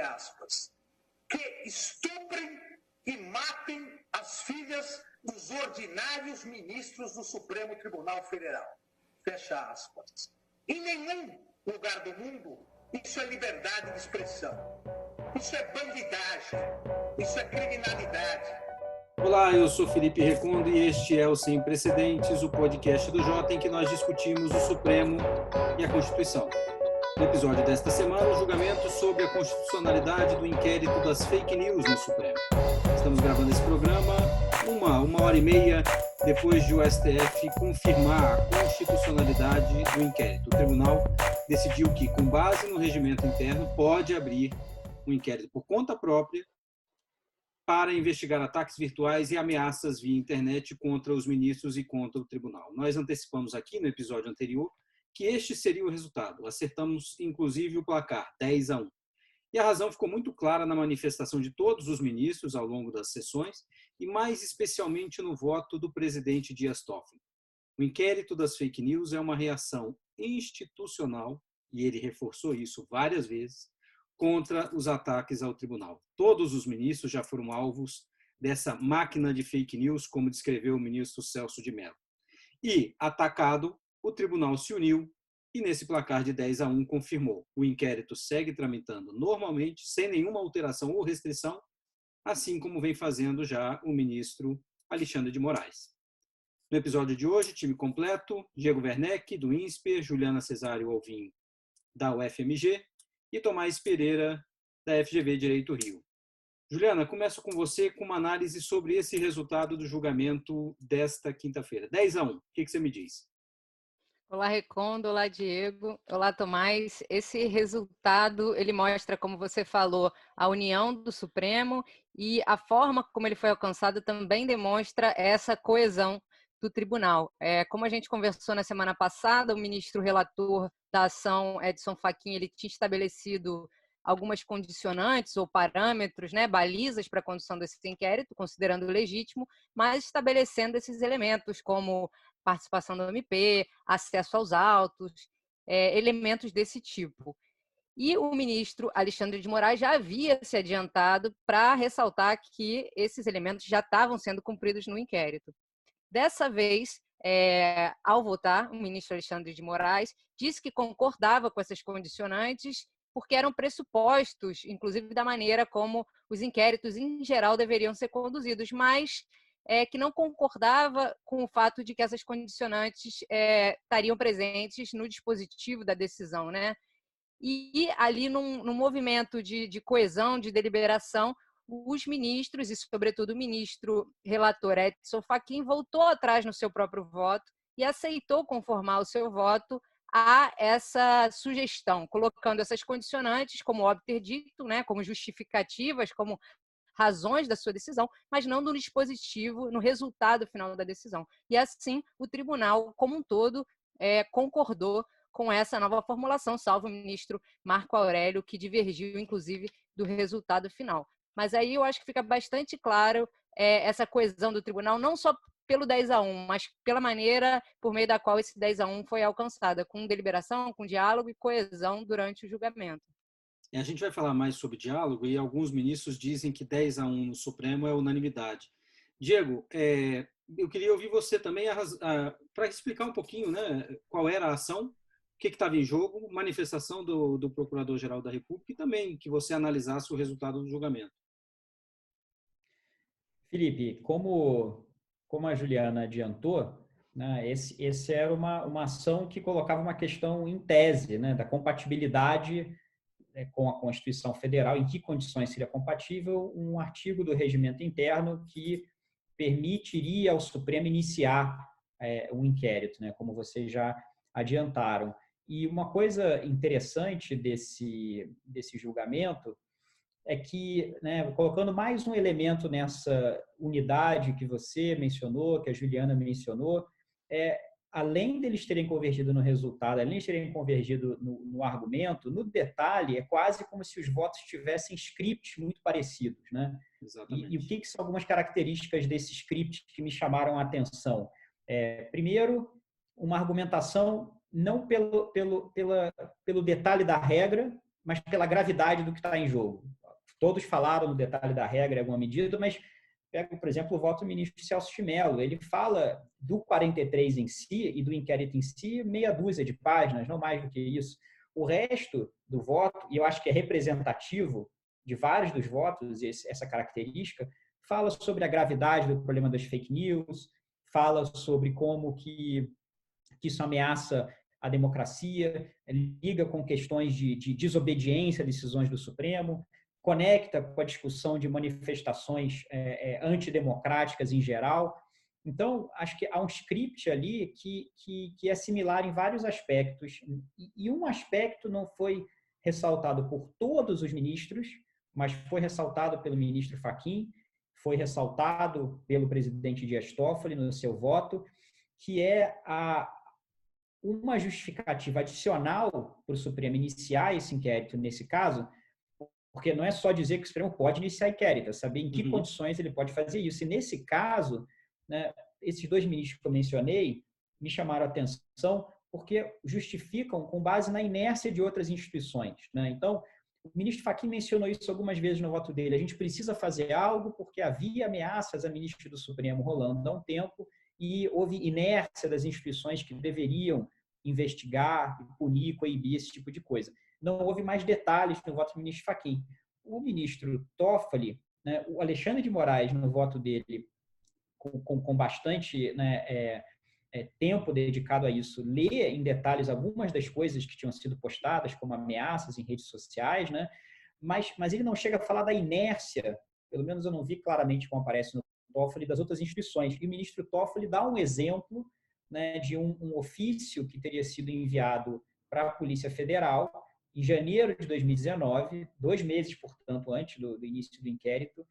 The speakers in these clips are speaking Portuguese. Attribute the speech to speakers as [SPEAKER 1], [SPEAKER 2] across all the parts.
[SPEAKER 1] aspas, que estuprem e matem as filhas dos ordinários ministros do Supremo Tribunal Federal. Fecha aspas. Em nenhum lugar do mundo isso é liberdade de expressão. Isso é bandidagem. Isso é criminalidade.
[SPEAKER 2] Olá, eu sou Felipe Recondo e este é o Sem Precedentes, o podcast do Jota em que nós discutimos o Supremo e a Constituição. No episódio desta semana, o julgamento sobre a constitucionalidade do inquérito das fake news no Supremo. Estamos gravando esse programa uma hora e meia depois de o STF confirmar a constitucionalidade do inquérito. O tribunal decidiu que, com base no regimento interno, pode abrir um inquérito por conta própria para investigar ataques virtuais e ameaças via internet contra os ministros e contra o tribunal. Nós antecipamos aqui no episódio anterior que este seria o resultado. Acertamos, inclusive, o placar, 10-1. E a razão ficou muito clara na manifestação de todos os ministros ao longo das sessões e, mais especialmente, no voto do presidente Dias Toffoli. O inquérito das fake news é uma reação institucional, e ele reforçou isso várias vezes, contra os ataques ao tribunal. Todos os ministros já foram alvos dessa máquina de fake news, como descreveu o ministro Celso de Mello. E, atacado, o tribunal se uniu e, nesse placar de 10-1, confirmou. O inquérito segue tramitando normalmente, sem nenhuma alteração ou restrição, assim como vem fazendo já o ministro Alexandre de Moraes. No episódio de hoje, time completo, Diego Werneck, do INSPER, Juliana Cesário Alvim, da UFMG, e Tomás Pereira, da FGV Direito Rio. Juliana, começo com você com uma análise sobre esse resultado do julgamento desta quinta-feira. 10-1, o que você me diz?
[SPEAKER 3] Olá, Recondo. Olá, Diego. Olá, Tomás. Esse resultado, ele mostra, como você falou, a união do Supremo e a forma como ele foi alcançado também demonstra essa coesão do tribunal. Como a gente conversou na semana passada, o ministro relator da ação, Edson Fachin, ele tinha estabelecido algumas condicionantes ou parâmetros, balizas para a condução desse inquérito, considerando legítimo, mas estabelecendo esses elementos como participação do MP, acesso aos autos, elementos desse tipo. E o ministro Alexandre de Moraes já havia se adiantado para ressaltar que esses elementos já estavam sendo cumpridos no inquérito. Dessa vez, ao votar, o ministro Alexandre de Moraes disse que concordava com essas condicionantes porque eram pressupostos, inclusive da maneira como os inquéritos em geral deveriam ser conduzidos, mas que não concordava com o fato de que essas condicionantes estariam presentes no dispositivo da decisão, E ali, num movimento de coesão, de deliberação, os ministros, e sobretudo o ministro relator Edson Fachin, voltou atrás no seu próprio voto e aceitou conformar o seu voto a essa sugestão, colocando essas condicionantes, como óbvio ter dito, como justificativas, como razões da sua decisão, mas não no dispositivo, no resultado final da decisão. E assim, o tribunal, como um todo, concordou com essa nova formulação, salvo o ministro Marco Aurélio, que divergiu, inclusive, do resultado final. Mas aí eu acho que fica bastante claro essa coesão do tribunal, não só pelo 10-1, mas pela maneira por meio da qual esse 10-1 foi alcançada, com deliberação, com diálogo e coesão durante o julgamento.
[SPEAKER 2] A gente vai falar mais sobre diálogo e alguns ministros dizem que 10-1 no Supremo é unanimidade. Diego, eu queria ouvir você também para explicar um pouquinho qual era a ação, o que estava em jogo, manifestação do Procurador-Geral da República e também que você analisasse o resultado do julgamento.
[SPEAKER 4] Felipe, como a Juliana adiantou, esse era uma ação que colocava uma questão em tese, da compatibilidade com a Constituição Federal, em que condições seria compatível um artigo do regimento interno que permitiria ao Supremo iniciar um inquérito, como vocês já adiantaram. E uma coisa interessante desse julgamento é que, colocando mais um elemento nessa unidade que você mencionou, que a Juliana mencionou, além deles terem convergido no resultado, além de terem convergido no argumento, no detalhe, é quase como se os votos tivessem scripts muito parecidos.
[SPEAKER 2] Exatamente.
[SPEAKER 4] E o que são algumas características desse script que me chamaram a atenção? Primeiro, uma argumentação não pelo detalhe da regra, mas pela gravidade do que está em jogo. todos falaram no detalhe da regra em alguma medida, mas pego, por exemplo, o voto do ministro Celso de Mello. Ele fala do 43 em si e do inquérito em si, meia dúzia de páginas, não mais do que isso. O resto do voto, e eu acho que é representativo de vários dos votos, essa característica, fala sobre a gravidade do problema das fake news, fala sobre como que isso ameaça a democracia, liga com questões de desobediência a decisões do Supremo, conecta com a discussão de manifestações antidemocráticas em geral. Então, acho que há um script ali que é similar em vários aspectos. E um aspecto não foi ressaltado por todos os ministros, mas foi ressaltado pelo ministro Fachin, foi ressaltado pelo presidente Dias Toffoli no seu voto, que é uma justificativa adicional para o Supremo iniciar esse inquérito nesse caso, porque não é só dizer que o Supremo pode iniciar inquérito, é saber em que condições ele pode fazer isso. E nesse caso, né, esses dois ministros que eu mencionei me chamaram a atenção porque justificam com base na inércia de outras instituições, né? Então, o ministro Fachin mencionou isso algumas vezes no voto dele. A gente precisa fazer algo porque havia ameaças a ministro do Supremo rolando há um tempo e houve inércia das instituições que deveriam investigar, punir, coibir esse tipo de coisa. Não houve mais detalhes no voto do ministro Fachin. O ministro Toffoli, né, o Alexandre de Moraes, no voto dele, com bastante, né, tempo dedicado a isso, lê em detalhes algumas das coisas que tinham sido postadas, como ameaças em redes sociais, né, mas ele não chega a falar da inércia, pelo menos eu não vi claramente como aparece no Toffoli, das outras instituições. E o ministro Toffoli dá um exemplo, né, de um ofício que teria sido enviado para a Polícia Federal em janeiro de 2019, 2 meses, portanto, antes do início do inquérito,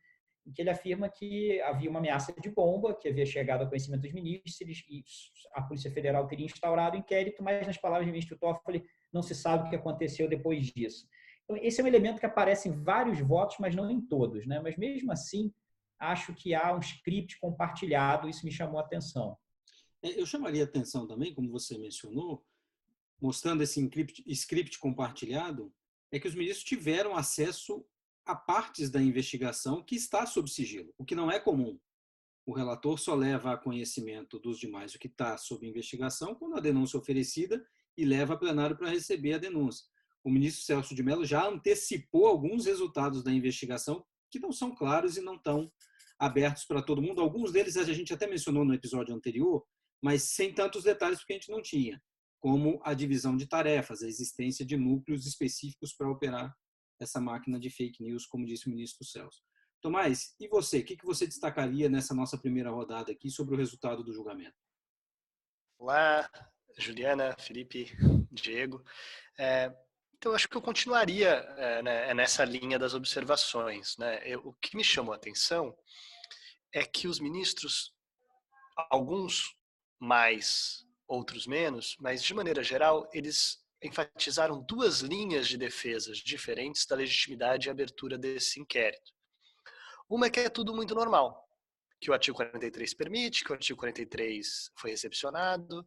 [SPEAKER 4] em que ele afirma que havia uma ameaça de bomba que havia chegado ao conhecimento dos ministros e a Polícia Federal teria instaurado o inquérito, mas, nas palavras do ministro Toffoli, não se sabe o que aconteceu depois disso. Então, esse é um elemento que aparece em vários votos, mas não em todos, né? Mas, mesmo assim, acho que há um script compartilhado, isso me chamou a atenção.
[SPEAKER 2] Eu chamaria a atenção também, como você mencionou, mostrando esse script compartilhado, é que os ministros tiveram acesso a partes da investigação que está sob sigilo, o que não é comum. O relator só leva a conhecimento dos demais o que está sob investigação quando a denúncia é oferecida e leva a plenário para receber a denúncia. O ministro Celso de Mello já antecipou alguns resultados da investigação que não são claros e não estão abertos para todo mundo. Alguns deles a gente até mencionou no episódio anterior, mas sem tantos detalhes porque a gente não tinha, como a divisão de tarefas, a existência de núcleos específicos para operar essa máquina de fake news, como disse o ministro Celso. Tomás, e você? O que você destacaria nessa nossa primeira rodada aqui sobre o resultado do julgamento?
[SPEAKER 5] Olá, Juliana, Felipe, Diego. Então, acho que eu continuaria nessa linha das observações, né? O que me chamou a atenção é que os ministros, alguns mais, outros menos, mas de maneira geral, eles enfatizaram 2 linhas de defesas diferentes da legitimidade e abertura desse inquérito. Uma é que é tudo muito normal, que o artigo 43 permite, que o artigo 43 foi recepcionado,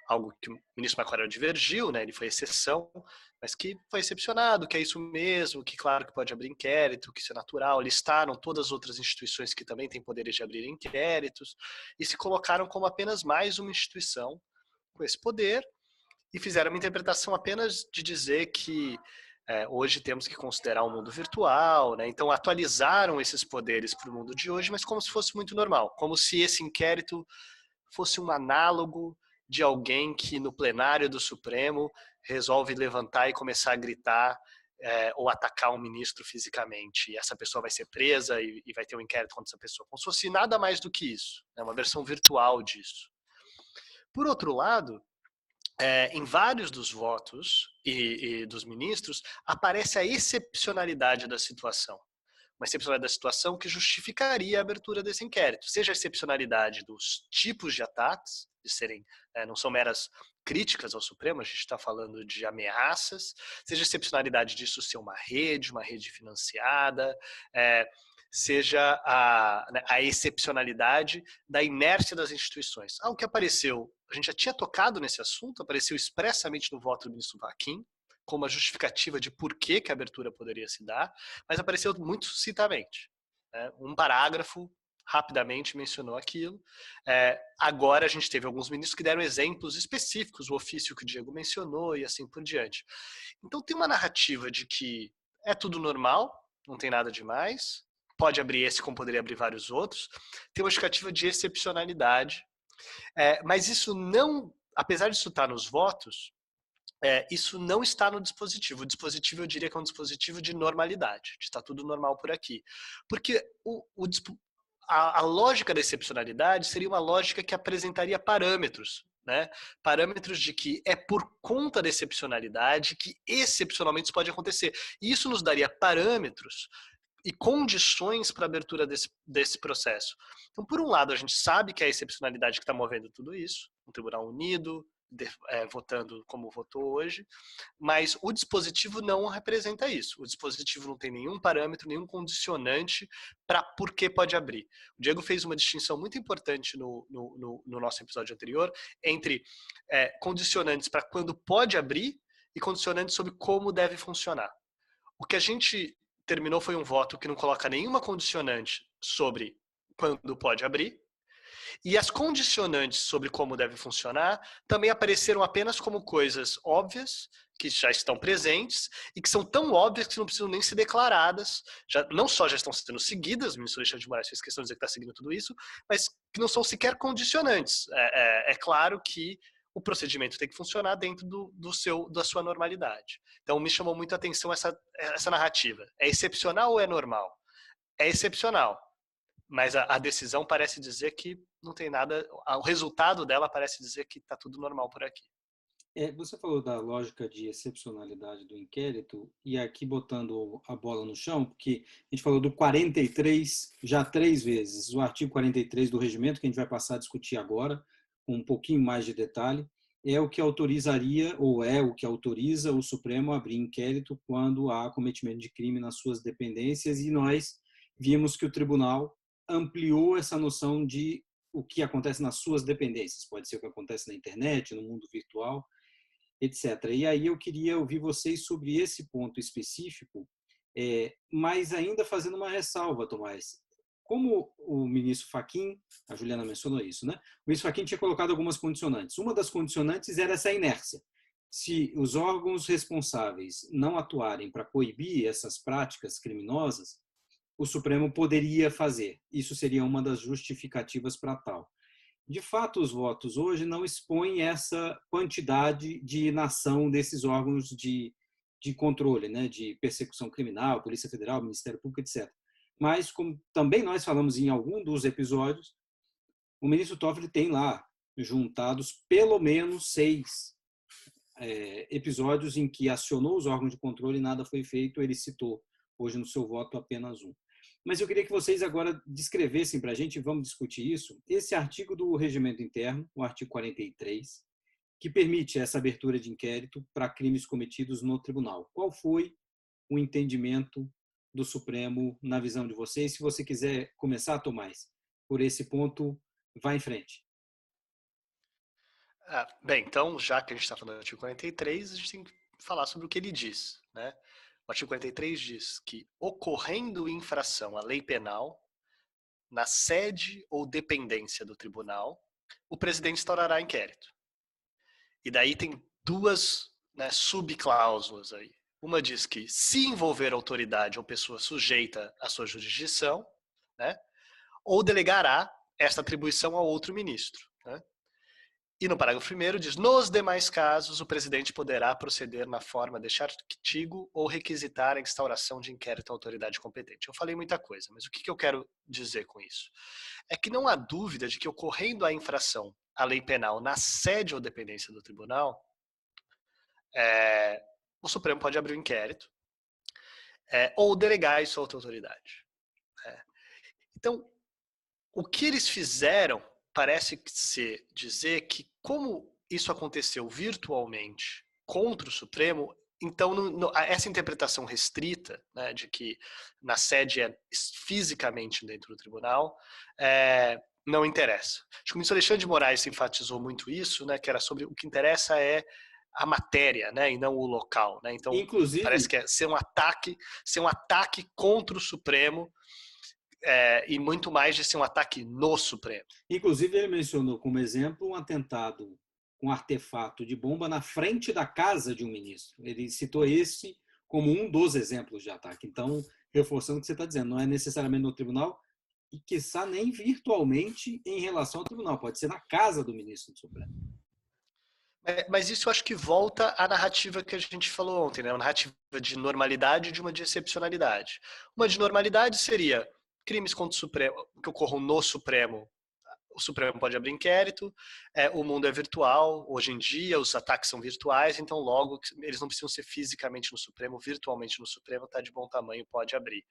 [SPEAKER 5] algo que o ministro Macquarie divergiu, né? Ele foi exceção, mas que foi excepcionado, que é isso mesmo, que claro que pode abrir inquérito, que isso é natural. Listaram todas as outras instituições que também têm poderes de abrir inquéritos e se colocaram como apenas mais uma instituição com esse poder e fizeram uma interpretação apenas de dizer que hoje temos que considerar o mundo virtual, né? Então atualizaram esses poderes para o mundo de hoje, mas como se fosse muito normal, como se esse inquérito fosse um análogo de alguém que no plenário do Supremo resolve levantar e começar a gritar ou atacar um ministro fisicamente. E essa pessoa vai ser presa e vai ter um inquérito contra essa pessoa. Como se fosse nada mais do que isso. É uma versão virtual disso. Por outro lado, em vários dos votos e dos ministros, aparece a excepcionalidade da situação. Uma excepcionalidade da situação que justificaria a abertura desse inquérito. Seja a excepcionalidade dos tipos de ataques, de serem, não são meras críticas ao Supremo, a gente está falando de ameaças, seja a excepcionalidade disso ser uma rede financiada, seja a excepcionalidade da inércia das instituições. Algo que apareceu, a gente já tinha tocado nesse assunto, apareceu expressamente no voto do ministro Fachin, como a justificativa de por que a abertura poderia se dar, mas apareceu muito sucintamente. Né? Um parágrafo rapidamente mencionou aquilo. Agora a gente teve alguns ministros que deram exemplos específicos, o ofício que o Diego mencionou e assim por diante. Então tem uma narrativa de que é tudo normal, não tem nada demais, pode abrir esse como poderia abrir vários outros, tem uma justificativa de excepcionalidade, mas isso não, apesar disso estar nos votos, isso não está no dispositivo. O dispositivo, eu diria que é um dispositivo de normalidade, de estar tudo normal por aqui. Porque a lógica da excepcionalidade seria uma lógica que apresentaria parâmetros, né? Parâmetros de que é por conta da excepcionalidade que excepcionalmente isso pode acontecer. E isso nos daria parâmetros e condições para a abertura desse processo. Então, por um lado, a gente sabe que é a excepcionalidade que está movendo tudo isso, um tribunal unido, votando como votou hoje, mas o dispositivo não representa isso. O dispositivo não tem nenhum parâmetro, nenhum condicionante para por que pode abrir. O Diego fez uma distinção muito importante no nosso episódio anterior entre condicionantes para quando pode abrir e condicionantes sobre como deve funcionar. O que a gente terminou foi um voto que não coloca nenhuma condicionante sobre quando pode abrir, e as condicionantes sobre como deve funcionar também apareceram apenas como coisas óbvias, que já estão presentes, e que são tão óbvias que não precisam nem ser declaradas, não só já estão sendo seguidas, o ministro Alexandre de Moraes fez questão de dizer que está seguindo tudo isso, mas que não são sequer condicionantes. É claro que o procedimento tem que funcionar dentro da sua normalidade. Então, me chamou muito a atenção essa narrativa. É excepcional ou é normal? É excepcional, mas a decisão parece dizer que não tem nada, o resultado dela parece dizer que está tudo normal por aqui.
[SPEAKER 2] Você falou da lógica de excepcionalidade do inquérito, e aqui botando a bola no chão, porque a gente falou do 43 já 3 vezes, o artigo 43 do regimento, que a gente vai passar a discutir agora, com um pouquinho mais de detalhe, é o que autorizaria, ou é o que autoriza o Supremo a abrir inquérito quando há cometimento de crime nas suas dependências, e nós vimos que o tribunal ampliou essa noção de o que acontece nas suas dependências. Pode ser o que acontece na internet, no mundo virtual, etc. E aí eu queria ouvir vocês sobre esse ponto específico, mas ainda fazendo uma ressalva, Tomás. Como o ministro Fachin, a Juliana mencionou isso, né? O ministro Fachin tinha colocado algumas condicionantes. Uma das condicionantes era essa inércia. Se os órgãos responsáveis não atuarem para coibir essas práticas criminosas, o Supremo poderia fazer. Isso seria uma das justificativas para tal. De fato, os votos hoje não expõem essa quantidade de inação desses órgãos de controle, né, de persecução criminal, Polícia Federal, Ministério Público, etc. Mas, como também nós falamos em algum dos episódios, o ministro Toffoli tem lá juntados pelo menos 6 episódios em que acionou os órgãos de controle e nada foi feito. Ele citou hoje no seu voto apenas um. Mas eu queria que vocês agora descrevessem para a gente, vamos discutir isso, esse artigo do Regimento Interno, o artigo 43, que permite essa abertura de inquérito para crimes cometidos no tribunal. Qual foi o entendimento do Supremo na visão de vocês? Se você quiser começar, Tomás, por esse ponto, vá em frente.
[SPEAKER 5] Bem, então, já que a gente está falando do artigo 43, a gente tem que falar sobre o que ele diz, né? O artigo 43 diz que, ocorrendo infração à lei penal, na sede ou dependência do tribunal, o presidente instaurará inquérito. E daí tem 2 subcláusulas aí. Uma diz que, se envolver autoridade ou pessoa sujeita à sua jurisdição, né, ou delegará esta atribuição a outro ministro, né? E no parágrafo 1º diz, nos demais casos, o presidente poderá proceder na forma deste artigo ou requisitar a instauração de inquérito à autoridade competente. Eu falei muita coisa, mas o que eu quero dizer com isso? É que não há dúvida de que, ocorrendo a infração à lei penal na sede ou dependência do tribunal, o Supremo pode abrir um inquérito ou delegar isso a outra autoridade. Então, o que eles fizeram parece ser dizer que, como isso aconteceu virtualmente contra o Supremo, então essa interpretação restrita, né, de que na sede é fisicamente dentro do tribunal, não interessa. Acho que o ministro Alexandre de Moraes enfatizou muito isso, né, que era sobre o que interessa é a matéria, né, e não o local, né? Então,
[SPEAKER 2] Inclusive,
[SPEAKER 5] parece que é ser um ataque contra o Supremo, e muito mais de ser um ataque no Supremo.
[SPEAKER 2] Inclusive, ele mencionou como exemplo um atentado com artefato de bomba na frente da casa de um ministro. Ele citou esse como um dos exemplos de ataque. Então, reforçando o que você está dizendo, não é necessariamente no tribunal e, quiçá, nem virtualmente em relação ao tribunal. Pode ser na casa do ministro do Supremo.
[SPEAKER 5] Mas isso eu acho que volta à narrativa que a gente falou ontem, né? Uma narrativa de normalidade e de uma de excepcionalidade. Uma de normalidade seria crimes contra o Supremo que ocorram no Supremo. O Supremo pode abrir inquérito, o mundo é virtual, hoje em dia os ataques são virtuais, então logo eles não precisam ser fisicamente no Supremo, virtualmente no Supremo, está de bom tamanho, pode abrir.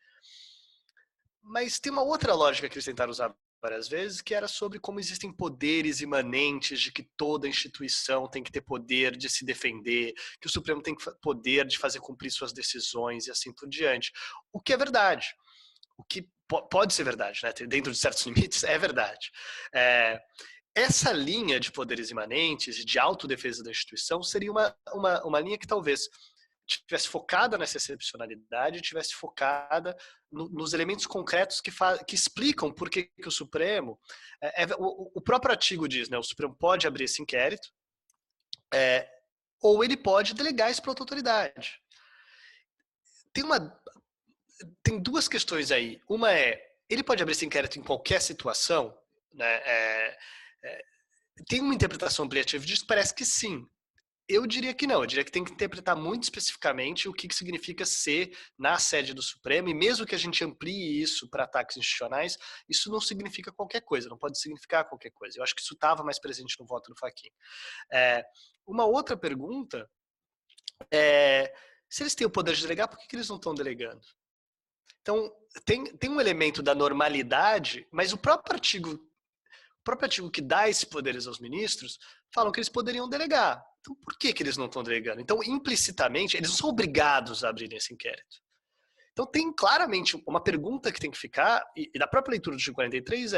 [SPEAKER 5] Mas tem uma outra lógica que eles tentaram usar várias vezes, que era sobre como existem poderes imanentes de que toda instituição tem que ter poder de se defender, que o Supremo tem poder de fazer cumprir suas decisões e assim por diante. O que é verdade. O que pode ser verdade, né? Dentro de certos limites, é verdade. Essa linha de poderes imanentes e de autodefesa da instituição seria uma linha que talvez tivesse focada nessa excepcionalidade, tivesse focada nos elementos concretos que explicam por que o Supremo... o próprio artigo diz, né? O Supremo pode abrir esse inquérito, ou ele pode delegar isso para outra autoridade. Tem duas questões aí. Uma ele pode abrir esse inquérito em qualquer situação, né? Tem uma interpretação ampliativa disso que parece que sim. Eu diria que não. Eu diria que tem que interpretar muito especificamente o que significa ser na sede do Supremo, e mesmo que a gente amplie isso para ataques institucionais, isso não significa qualquer coisa, não pode significar qualquer coisa. Eu acho que isso estava mais presente no voto do Fachin. Uma outra pergunta se eles têm o poder de delegar, por que eles não estão delegando? Então, tem um elemento da normalidade, mas o próprio artigo que dá esses poderes aos ministros falam que eles poderiam delegar. Então, por que eles não estão delegando? Então, implicitamente, eles não são obrigados a abrir esse inquérito. Então, tem claramente uma pergunta que tem que ficar, e da própria leitura do artigo 43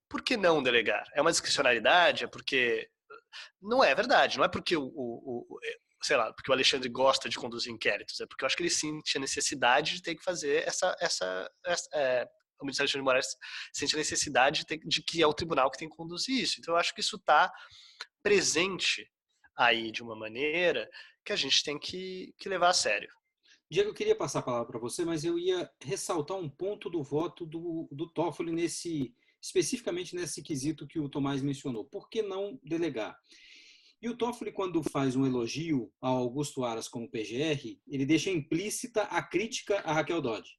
[SPEAKER 5] por que não delegar? É uma discricionalidade? É porque... Não é verdade, não é porque sei lá, porque o Alexandre gosta de conduzir inquéritos, é porque eu acho que ele sente a necessidade de ter que fazer o ministro Alexandre de Moraes sente a necessidade de que é o tribunal que tem que conduzir isso. Então eu acho que isso está presente aí de uma maneira que a gente tem que levar a sério.
[SPEAKER 2] Diego, eu queria passar a palavra para você, mas eu ia ressaltar um ponto do voto do Toffoli especificamente nesse quesito que o Tomás mencionou. Por que não delegar? E o Toffoli, quando faz um elogio ao Augusto Aras como PGR, ele deixa implícita a crítica a Raquel Dodge.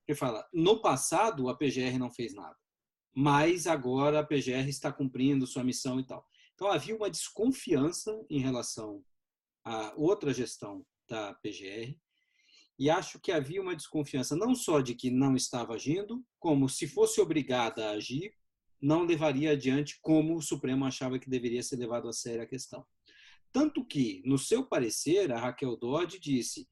[SPEAKER 2] Ele fala, no passado a PGR não fez nada, mas agora a PGR está cumprindo sua missão e tal. Então havia uma desconfiança em relação a outra gestão da PGR, e acho que havia uma desconfiança não só de que não estava agindo, como se fosse obrigada a agir, não levaria adiante como o Supremo achava que deveria ser levado a sério a questão. Tanto que, no seu parecer, a Raquel Dodge disse,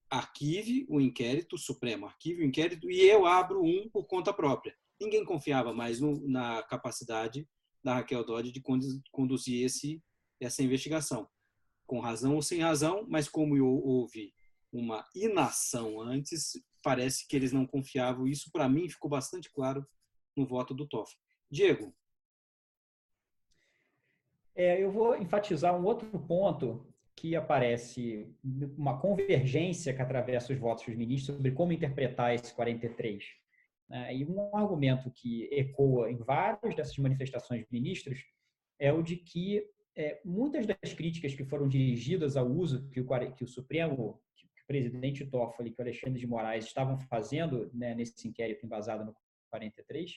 [SPEAKER 2] arquive o inquérito, o Supremo arquive o inquérito e eu abro um por conta própria. Ninguém confiava mais na capacidade da Raquel Dodge de conduzir essa investigação. Com razão ou sem razão, mas como houve uma inação antes, parece que eles não confiavam. Isso, para mim, ficou bastante claro no voto do Toffoli. Diego.
[SPEAKER 4] Eu vou enfatizar um outro ponto que aparece, uma convergência que atravessa os votos dos ministros sobre como interpretar esse 43. E um argumento que ecoa em várias dessas manifestações dos ministros é o de que muitas das críticas que foram dirigidas ao uso que o Supremo, que o presidente Toffoli e que o Alexandre de Moraes estavam fazendo, né, nesse inquérito embasado no 43,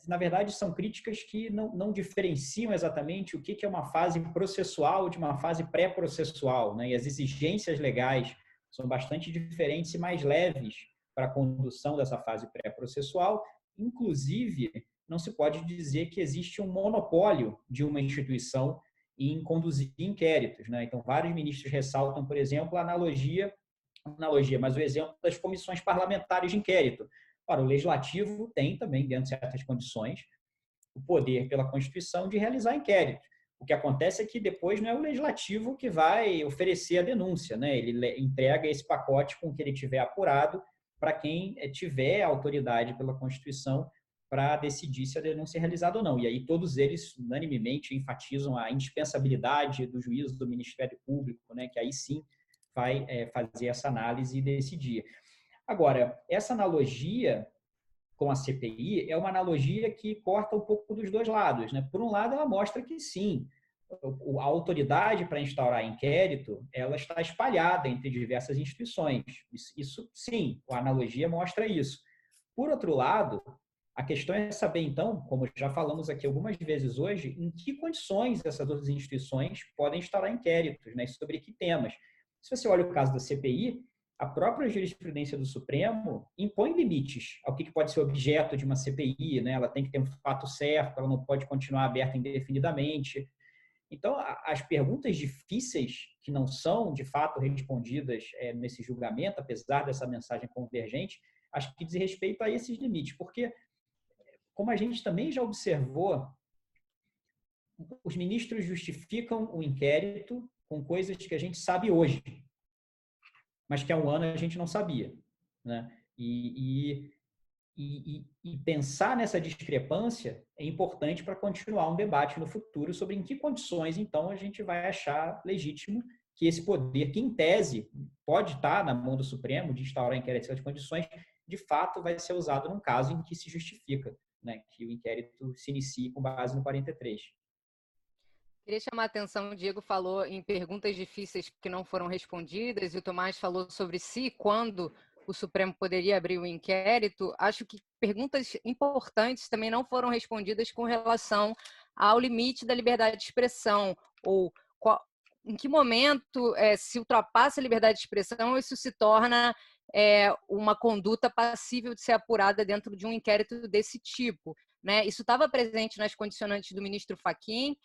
[SPEAKER 4] na verdade, são críticas que não diferenciam exatamente o que é uma fase processual de uma fase pré-processual, né? E as exigências legais são bastante diferentes e mais leves para a condução dessa fase pré-processual. Inclusive, não se pode dizer que existe um monopólio de uma instituição em conduzir inquéritos, né? Então, vários ministros ressaltam, por exemplo, a analogia, mas o exemplo das comissões parlamentares de inquérito. Ora, o Legislativo tem também, dentro de certas condições, o poder pela Constituição de realizar inquéritos. O que acontece é que depois não é o legislativo que vai oferecer a denúncia, né? Ele entrega esse pacote com o que ele tiver apurado para quem tiver autoridade pela Constituição para decidir se a denúncia é realizada ou não. E aí todos eles unanimemente enfatizam a indispensabilidade do juízo do Ministério Público, né? Que aí sim vai fazer essa análise e decidir. Agora, essa analogia com a CPI é uma analogia que corta um pouco dos dois lados, né? Por um lado, ela mostra que sim, a autoridade para instaurar inquérito, ela está espalhada entre diversas instituições. Isso sim, a analogia mostra isso. Por outro lado, a questão é saber, então, como já falamos aqui algumas vezes hoje, em que condições essas outras instituições podem instaurar inquéritos, né? Sobre que temas. Se você olha o caso da CPI, a própria jurisprudência do Supremo impõe limites ao que pode ser objeto de uma CPI, né? Ela tem que ter um fato certo, ela não pode continuar aberta indefinidamente. Então, as perguntas difíceis que não são, de fato, respondidas nesse julgamento, apesar dessa mensagem convergente, acho que diz respeito a esses limites, porque, como a gente também já observou, os ministros justificam o inquérito com coisas que a gente sabe hoje, mas que há um ano a gente não sabia, né? E pensar nessa discrepância é importante para continuar um debate no futuro sobre em que condições, então, a gente vai achar legítimo que esse poder, que em tese pode estar na mão do Supremo de instaurar inquérito de condições, de fato vai ser usado num caso em que se justifica, né, que o inquérito se inicie com base no 43.
[SPEAKER 3] Queria chamar a atenção, o Diego falou em perguntas difíceis que não foram respondidas, e o Tomás falou sobre se, quando o Supremo poderia abrir o inquérito. Acho que perguntas importantes também não foram respondidas com relação ao limite da liberdade de expressão, ou em que momento se ultrapassa a liberdade de expressão, isso se torna uma conduta passível de ser apurada dentro de um inquérito desse tipo. Né? Isso estava presente nas condicionantes do ministro Fachin.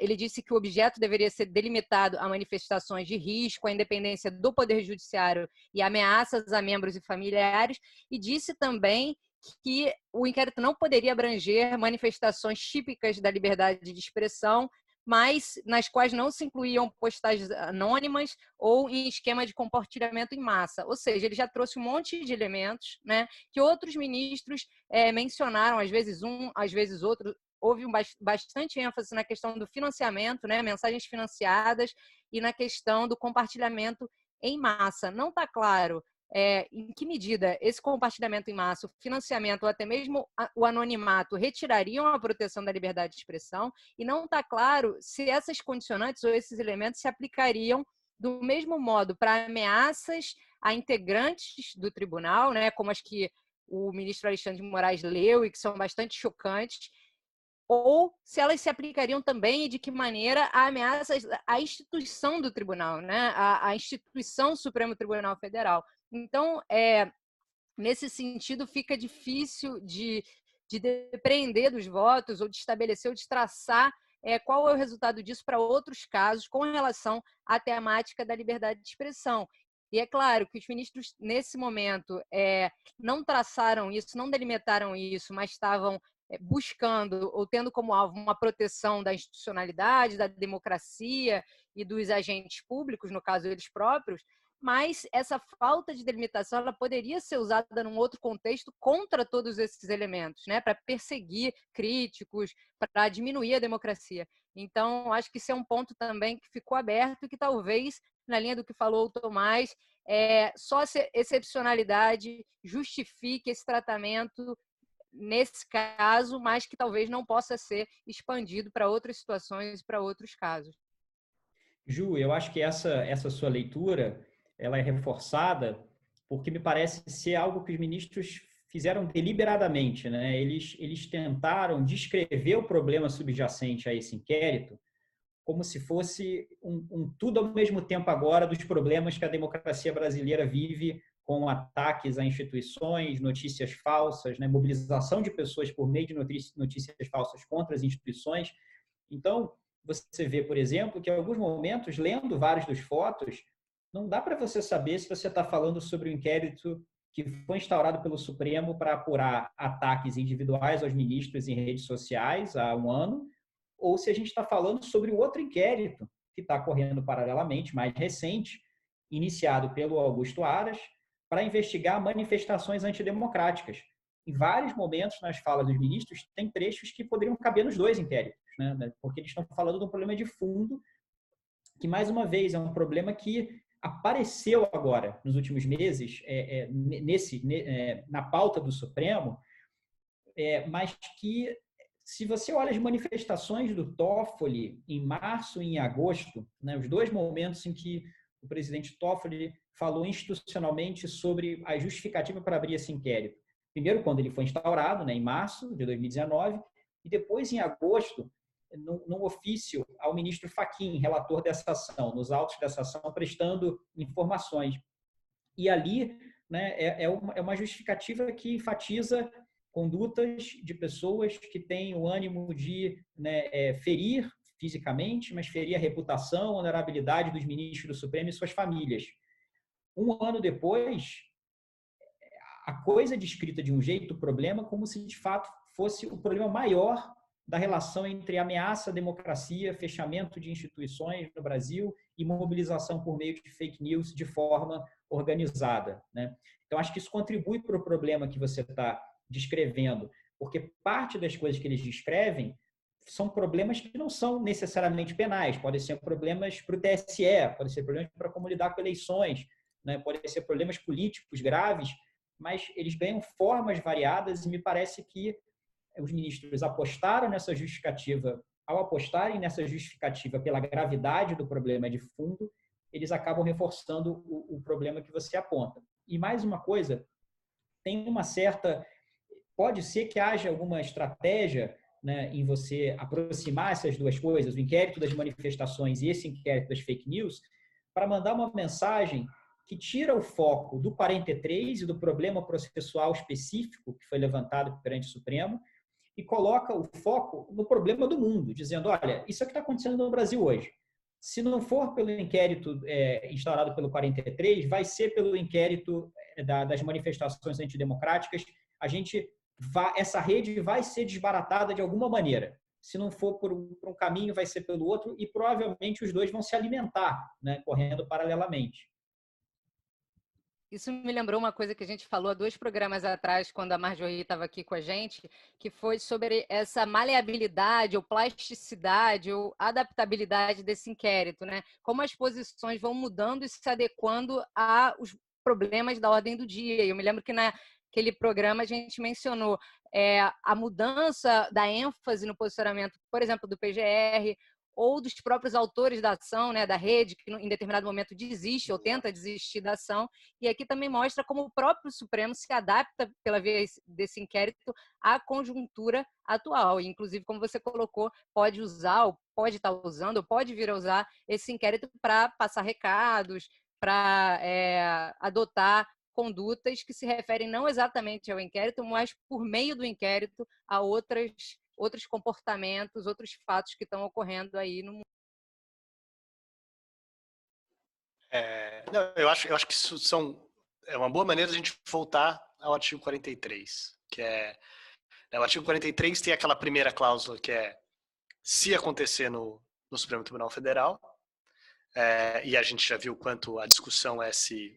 [SPEAKER 3] Ele disse que o objeto deveria ser delimitado a manifestações de risco, à independência do Poder Judiciário e ameaças a membros e familiares, e disse também que o inquérito não poderia abranger manifestações típicas da liberdade de expressão, mas nas quais não se incluíam postagens anônimas ou em esquema de compartilhamento em massa. Ou seja, ele já trouxe um monte de elementos, né, que outros ministros mencionaram, às vezes um, às vezes outro. Houve bastante ênfase na questão do financiamento, né, mensagens financiadas, e na questão do compartilhamento em massa. Não está claro em que medida esse compartilhamento em massa, o financiamento ou até mesmo o anonimato retirariam a proteção da liberdade de expressão, e não está claro se essas condicionantes ou esses elementos se aplicariam do mesmo modo para ameaças a integrantes do tribunal, né, como as que o ministro Alexandre de Moraes leu e que são bastante chocantes, ou se elas se aplicariam também e de que maneira a ameaças à instituição do tribunal, né, a instituição Supremo Tribunal Federal. Então, nesse sentido, fica difícil de depreender dos votos ou de estabelecer ou de traçar qual é o resultado disso para outros casos com relação à temática da liberdade de expressão. E é claro que os ministros, nesse momento, não traçaram isso, não delimitaram isso, mas estavam buscando ou tendo como alvo uma proteção da institucionalidade, da democracia e dos agentes públicos, no caso eles próprios, mas essa falta de delimitação ela poderia ser usada num outro contexto contra todos esses elementos, né? Para perseguir críticos, para diminuir a democracia. Então, acho que esse é um ponto também que ficou aberto e que talvez, na linha do que falou o Tomás, só excepcionalidade justifique esse tratamento nesse caso, mas que talvez não possa ser expandido para outras situações e para outros casos.
[SPEAKER 4] Ju, eu acho que essa sua leitura ela é reforçada porque me parece ser algo que os ministros fizeram deliberadamente, né? Eles tentaram descrever o problema subjacente a esse inquérito como se fosse um tudo ao mesmo tempo agora dos problemas que a democracia brasileira vive, com ataques a instituições, notícias falsas, né? Mobilização de pessoas por meio de notícias falsas contra as instituições. Então, você vê, por exemplo, que em alguns momentos, lendo vários dos fotos, não dá para você saber se você está falando sobre o inquérito que foi instaurado pelo Supremo para apurar ataques individuais aos ministros em redes sociais há um ano, ou se a gente está falando sobre o outro inquérito que está correndo paralelamente, mais recente, iniciado pelo Augusto Aras, para investigar manifestações antidemocráticas. Em vários momentos nas falas dos ministros, tem trechos que poderiam caber nos dois inquéritos, né? Porque eles estão falando de um problema de fundo, que, mais uma vez, é um problema que apareceu agora, nos últimos meses, na pauta do Supremo, mas que, se você olha as manifestações do Toffoli em março e em agosto, né, os dois momentos em que o presidente Toffoli falou institucionalmente sobre a justificativa para abrir esse inquérito. Primeiro, quando ele foi instaurado, né, em março de 2019, e depois, em agosto, no ofício ao ministro Fachin, relator dessa ação, nos autos dessa ação, prestando informações. E ali, né, é uma justificativa que enfatiza condutas de pessoas que têm o ânimo de, né, ferir fisicamente, mas ferir a reputação, a honorabilidade dos ministros do Supremo e suas famílias. Um ano depois, a coisa é descrita de um jeito, o problema, como se de fato fosse o problema maior da relação entre ameaça à democracia, fechamento de instituições no Brasil e mobilização por meio de fake news de forma organizada, né? Então, acho que isso contribui para o problema que você está descrevendo, porque parte das coisas que eles descrevem são problemas que não são necessariamente penais, podem ser problemas para o TSE, podem ser problemas para como lidar com eleições, né? Podem ser problemas políticos graves, mas eles ganham formas variadas e me parece que os ministros apostaram nessa justificativa. Ao apostarem nessa justificativa pela gravidade do problema de fundo, eles acabam reforçando o problema que você aponta. E mais uma coisa, tem uma certa... Pode ser que haja alguma estratégia, né, em você aproximar essas duas coisas, o inquérito das manifestações e esse inquérito das fake news, para mandar uma mensagem que tira o foco do 43 e do problema processual específico que foi levantado perante o Supremo e coloca o foco no problema do mundo, dizendo, olha, isso é o que está acontecendo no Brasil hoje. Se não for pelo inquérito instaurado pelo 43, vai ser pelo inquérito das manifestações antidemocráticas, essa rede vai ser desbaratada de alguma maneira. Se não for por um caminho, vai ser pelo outro, e provavelmente os dois vão se alimentar, né, correndo paralelamente.
[SPEAKER 3] Isso me lembrou uma coisa que a gente falou há 2 programas atrás, quando a Marjorie estava aqui com a gente, que foi sobre essa maleabilidade, ou plasticidade, ou adaptabilidade desse inquérito, né? Como as posições vão mudando e se adequando aos problemas da ordem do dia. Eu me lembro que naquele programa a gente mencionou a mudança da ênfase no posicionamento, por exemplo, do PGR, ou dos próprios autores da ação, né, da rede, que em determinado momento desiste ou tenta desistir da ação. E aqui também mostra como o próprio Supremo se adapta, pela via desse inquérito, à conjuntura atual. E, inclusive, como você colocou, pode usar, ou pode estar usando, ou pode vir a usar esse inquérito para passar recados, para adotar condutas que se referem não exatamente ao inquérito, mas por meio do inquérito a outros comportamentos, outros fatos que estão ocorrendo aí no mundo.
[SPEAKER 5] Eu acho que isso é uma boa maneira de a gente voltar ao artigo 43, que o artigo 43 tem aquela primeira cláusula que é se acontecer no Supremo Tribunal Federal, e a gente já viu quanto a discussão é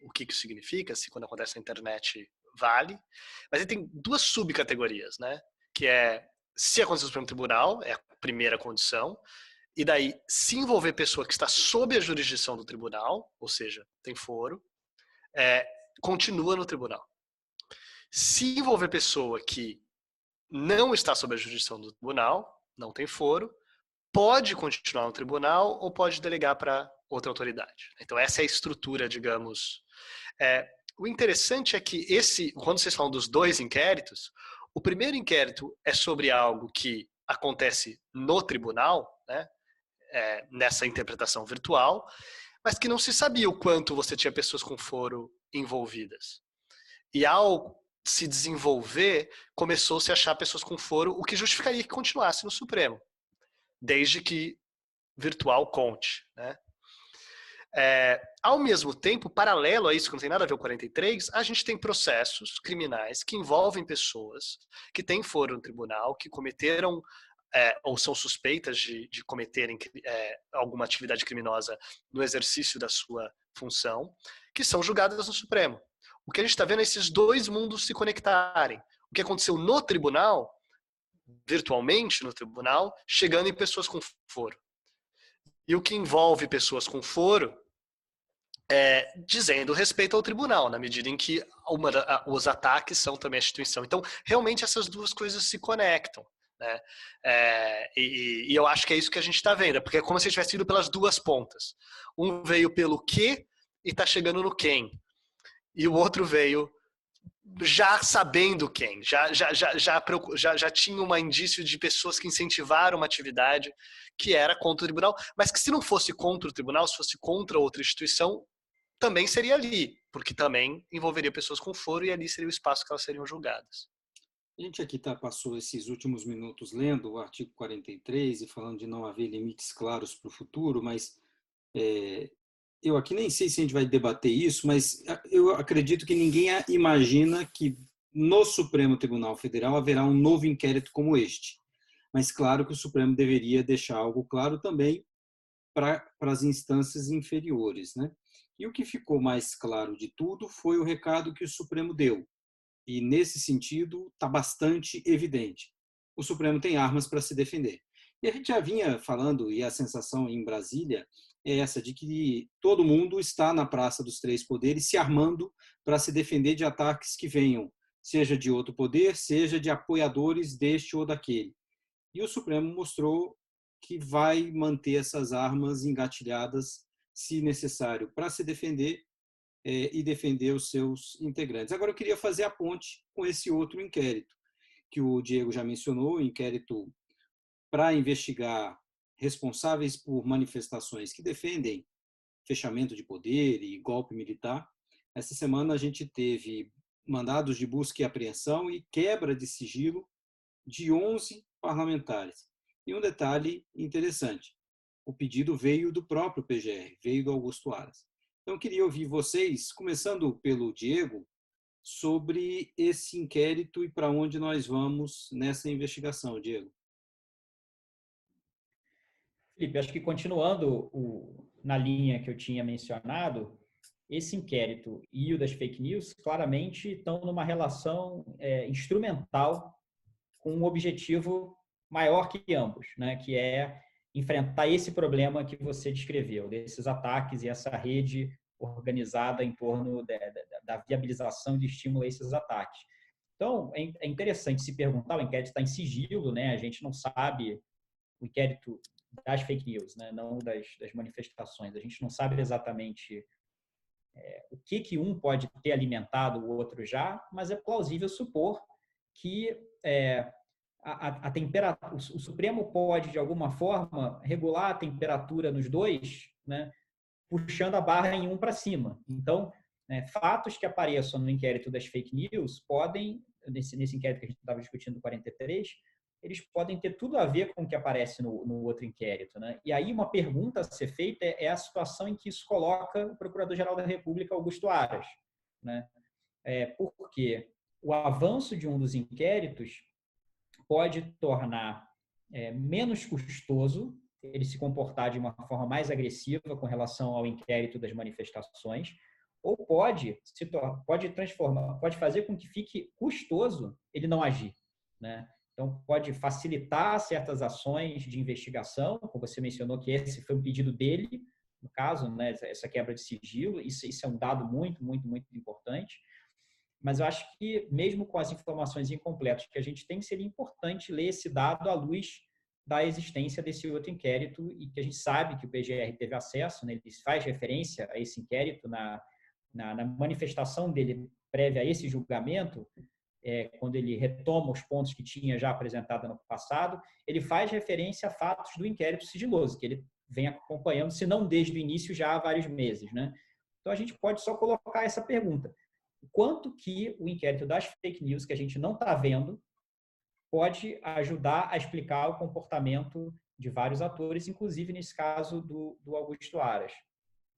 [SPEAKER 5] o que isso significa, se quando acontece na internet vale, mas ele tem 2 subcategorias, né? Que se acontecer no Supremo Tribunal, é a primeira condição, e daí, se envolver pessoa que está sob a jurisdição do tribunal, ou seja, tem foro, continua no tribunal. Se envolver pessoa que não está sob a jurisdição do tribunal, não tem foro, pode continuar no tribunal ou pode delegar para outra autoridade. Então, essa é a estrutura, digamos. O interessante é que quando vocês falam dos 2 inquéritos, o primeiro inquérito é sobre algo que acontece no tribunal, né, nessa interpretação virtual, mas que não se sabia o quanto você tinha pessoas com foro envolvidas. E ao se desenvolver, começou-se a achar pessoas com foro, o que justificaria que continuasse no Supremo, desde que virtual conte, né? Ao mesmo tempo, paralelo a isso, que não tem nada a ver com o 43, a gente tem processos criminais que envolvem pessoas que têm foro no tribunal, que cometeram ou são suspeitas de cometerem alguma atividade criminosa no exercício da sua função, que são julgadas no Supremo. O que a gente está vendo é esses dois mundos se conectarem. O que aconteceu no tribunal, virtualmente no tribunal, chegando em pessoas com foro. E o que envolve pessoas com foro, dizendo respeito ao tribunal, na medida em que os ataques são também a instituição. Então, realmente, essas duas coisas se conectam. Né? E eu acho que é isso que a gente está vendo, porque é como se tivesse ido pelas duas pontas. Um veio pelo que e está chegando no quem. E o outro veio já sabendo quem, já tinha um indício de pessoas que incentivaram uma atividade que era contra o tribunal, mas que se não fosse contra o tribunal, se fosse contra outra instituição, também seria ali, porque também envolveria pessoas com foro e ali seria o espaço que elas seriam julgadas.
[SPEAKER 2] A gente aqui passou esses últimos minutos lendo o artigo 43 e falando de não haver limites claros para o futuro, mas eu aqui nem sei se a gente vai debater isso, mas eu acredito que ninguém imagina que no Supremo Tribunal Federal haverá um novo inquérito como este. Mas claro que o Supremo deveria deixar algo claro também para as instâncias inferiores, né? E o que ficou mais claro de tudo foi o recado que o Supremo deu. E, nesse sentido, está bastante evidente. O Supremo tem armas para se defender. E a gente já vinha falando, e a sensação em Brasília é essa, de que todo mundo está na Praça dos Três Poderes se armando para se defender de ataques que venham, seja de outro poder, seja de apoiadores deste ou daquele. E o Supremo mostrou que vai manter essas armas engatilhadas, se necessário, para se defender e defender os seus integrantes. Agora, eu queria fazer a ponte com esse outro inquérito, que o Diego já mencionou, o inquérito para investigar responsáveis por manifestações que defendem fechamento de poder e golpe militar. Essa semana a gente teve mandados de busca e apreensão e quebra de sigilo de 11 parlamentares. E um detalhe interessante, o pedido veio do próprio PGR, veio do Augusto Aras. Então, eu queria ouvir vocês, começando pelo Diego, sobre esse inquérito e para onde nós vamos nessa investigação, Diego.
[SPEAKER 4] Felipe, acho que continuando na linha que eu tinha mencionado, esse inquérito e o das fake news claramente estão numa relação instrumental com um objetivo maior que ambos, né? Que é enfrentar esse problema que você descreveu, desses ataques e essa rede organizada em torno da viabilização de estímulo a esses ataques. Então, é interessante se perguntar, o inquérito está em sigilo, né? A gente não sabe o inquérito das fake news, né? Não das manifestações. A gente não sabe exatamente o que um pode ter alimentado o outro já, mas é plausível supor que a temperatura, o Supremo pode, de alguma forma, regular a temperatura nos dois, né, puxando a barra em um para cima. Então, fatos que apareçam no inquérito das fake news podem, nesse inquérito que a gente estava discutindo, 43, eles podem ter tudo a ver com o que aparece no outro inquérito, né? E aí uma pergunta a ser feita é a situação em que isso coloca o Procurador-Geral da República, Augusto Aras, né? Porque o avanço de um dos inquéritos pode tornar menos custoso ele se comportar de uma forma mais agressiva com relação ao inquérito das manifestações, ou pode transformar, pode fazer com que fique custoso ele não agir, né? Então, pode facilitar certas ações de investigação, como você mencionou que esse foi um pedido dele, no caso, né, essa quebra de sigilo, isso é um dado muito, muito, muito importante. Mas eu acho que, mesmo com as informações incompletas que a gente tem, seria importante ler esse dado à luz da existência desse outro inquérito e que a gente sabe que o PGR teve acesso, né, ele faz referência a esse inquérito na manifestação dele prévia a esse julgamento, quando ele retoma os pontos que tinha já apresentado no passado, ele faz referência a fatos do inquérito sigiloso, que ele vem acompanhando, se não desde o início, já há vários meses, né? Então, a gente pode só colocar essa pergunta. Quanto que o inquérito das fake news, que a gente não está vendo, pode ajudar a explicar o comportamento de vários atores, inclusive nesse caso do Augusto Aras?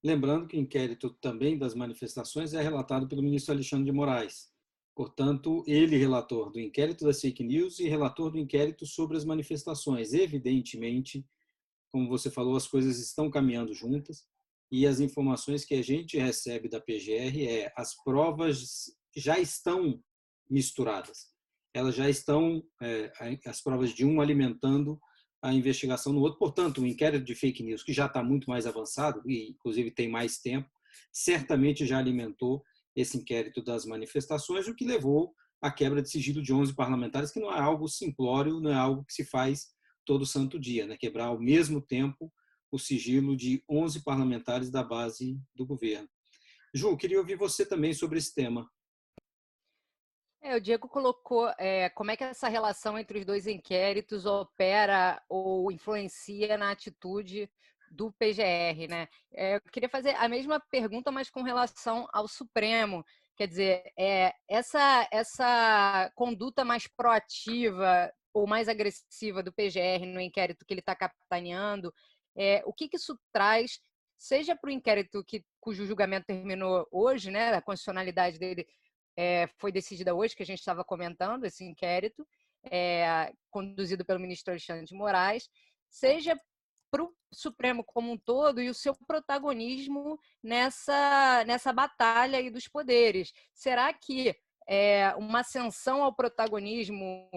[SPEAKER 2] Lembrando que o inquérito também das manifestações é relatado pelo ministro Alexandre de Moraes. Portanto, ele, relator do inquérito das fake news e relator do inquérito sobre as manifestações. Evidentemente, como você falou, as coisas estão caminhando juntas e as informações que a gente recebe da PGR as provas já estão misturadas. Elas já estão, as provas de um alimentando a investigação no outro. Portanto, o inquérito de fake news, que já está muito mais avançado e, inclusive, tem mais tempo, certamente já alimentou esse inquérito das manifestações, o que levou à quebra de sigilo de 11 parlamentares, que não é algo simplório, não é algo que se faz todo santo dia, né? Quebrar ao mesmo tempo o sigilo de 11 parlamentares da base do governo. Ju, queria ouvir você também sobre esse tema.
[SPEAKER 3] O Diego colocou como é que essa relação entre os dois inquéritos opera ou influencia na atitude do PGR, né? Eu queria fazer a mesma pergunta, mas com relação ao Supremo. Quer dizer, essa conduta mais proativa ou mais agressiva do PGR no inquérito que ele está capitaneando, o que isso traz, seja para o inquérito cujo julgamento terminou hoje, né? A constitucionalidade dele foi decidida hoje, que a gente estava comentando, esse inquérito, conduzido pelo ministro Alexandre de Moraes, seja para o Supremo como um todo e o seu protagonismo nessa batalha aí dos poderes. Será que uma ascensão ao protagonismo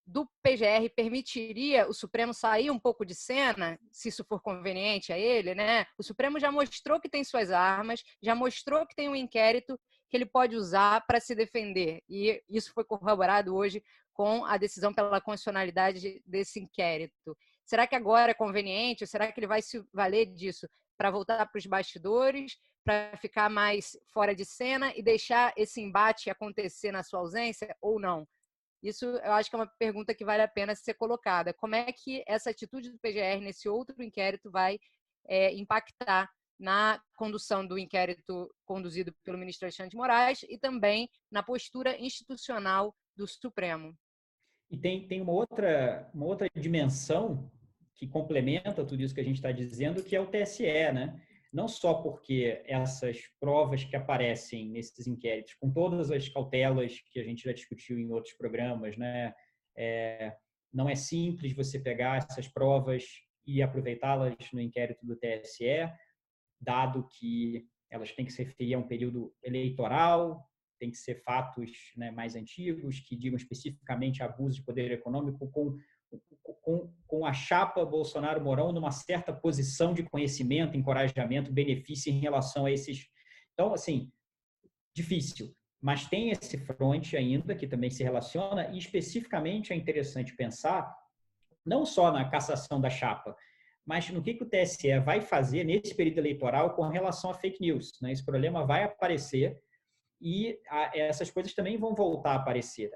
[SPEAKER 3] do PGR permitiria o Supremo sair um pouco de cena, se isso for conveniente a ele, né? O Supremo já mostrou que tem suas armas, já mostrou que tem um inquérito que ele pode usar para se defender. E isso foi corroborado hoje com a decisão pela constitucionalidade desse inquérito. Será que agora é conveniente? Será que ele vai se valer disso para voltar para os bastidores, para ficar mais fora de cena e deixar esse embate acontecer na sua ausência ou não? Isso eu acho que é uma pergunta que vale a pena ser colocada. Como é que essa atitude do PGR nesse outro inquérito vai impactar na condução do inquérito conduzido pelo ministro Alexandre de Moraes e também na postura institucional do Supremo?
[SPEAKER 4] E tem uma outra dimensão que complementa tudo isso que a gente está dizendo, que é o TSE, né? Não só porque essas provas que aparecem nesses inquéritos, com todas as cautelas que a gente já discutiu em outros programas, né? Não é simples você pegar essas provas e aproveitá-las no inquérito do TSE, dado que elas têm que se referir a um período eleitoral, tem que ser fatos, né, mais antigos, que digam especificamente abuso de poder econômico com a chapa Bolsonaro-Mourão numa certa posição de conhecimento, encorajamento, benefício em relação a esses. Então, assim, difícil. Mas tem esse fronte ainda, que também se relaciona, e especificamente é interessante pensar não só na cassação da chapa, mas no que o TSE vai fazer nesse período eleitoral com relação a fake news. Né? Esse problema vai aparecer e essas coisas também vão voltar a aparecer.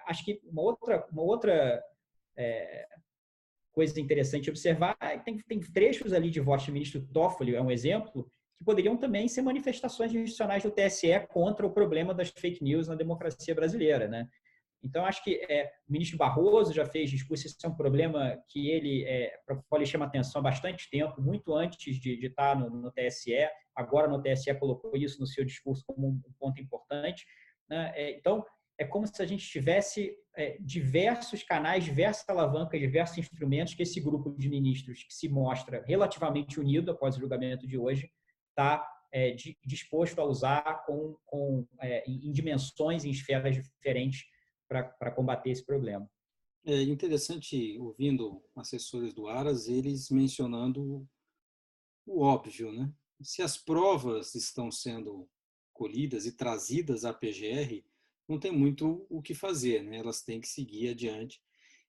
[SPEAKER 4] Acho que uma outra coisa interessante observar, tem trechos ali de votos do ministro Toffoli, é um exemplo, que poderiam também ser manifestações institucionais do TSE contra o problema das fake news na democracia brasileira, né? Então, acho que o ministro Barroso já fez discurso, esse é um problema que ele chama atenção há bastante tempo, muito antes de estar no TSE, agora no TSE colocou isso no seu discurso como um ponto importante, né? Então, é como se a gente tivesse diversos canais, diversas alavancas, diversos instrumentos que esse grupo de ministros, que se mostra relativamente unido após o julgamento de hoje, está disposto a usar em dimensões, em esferas diferentes para combater esse problema.
[SPEAKER 2] É interessante, ouvindo assessores do Aras, eles mencionando o óbvio, né? Se as provas estão sendo colhidas e trazidas à PGR, não tem muito o que fazer, né? Elas têm que seguir adiante.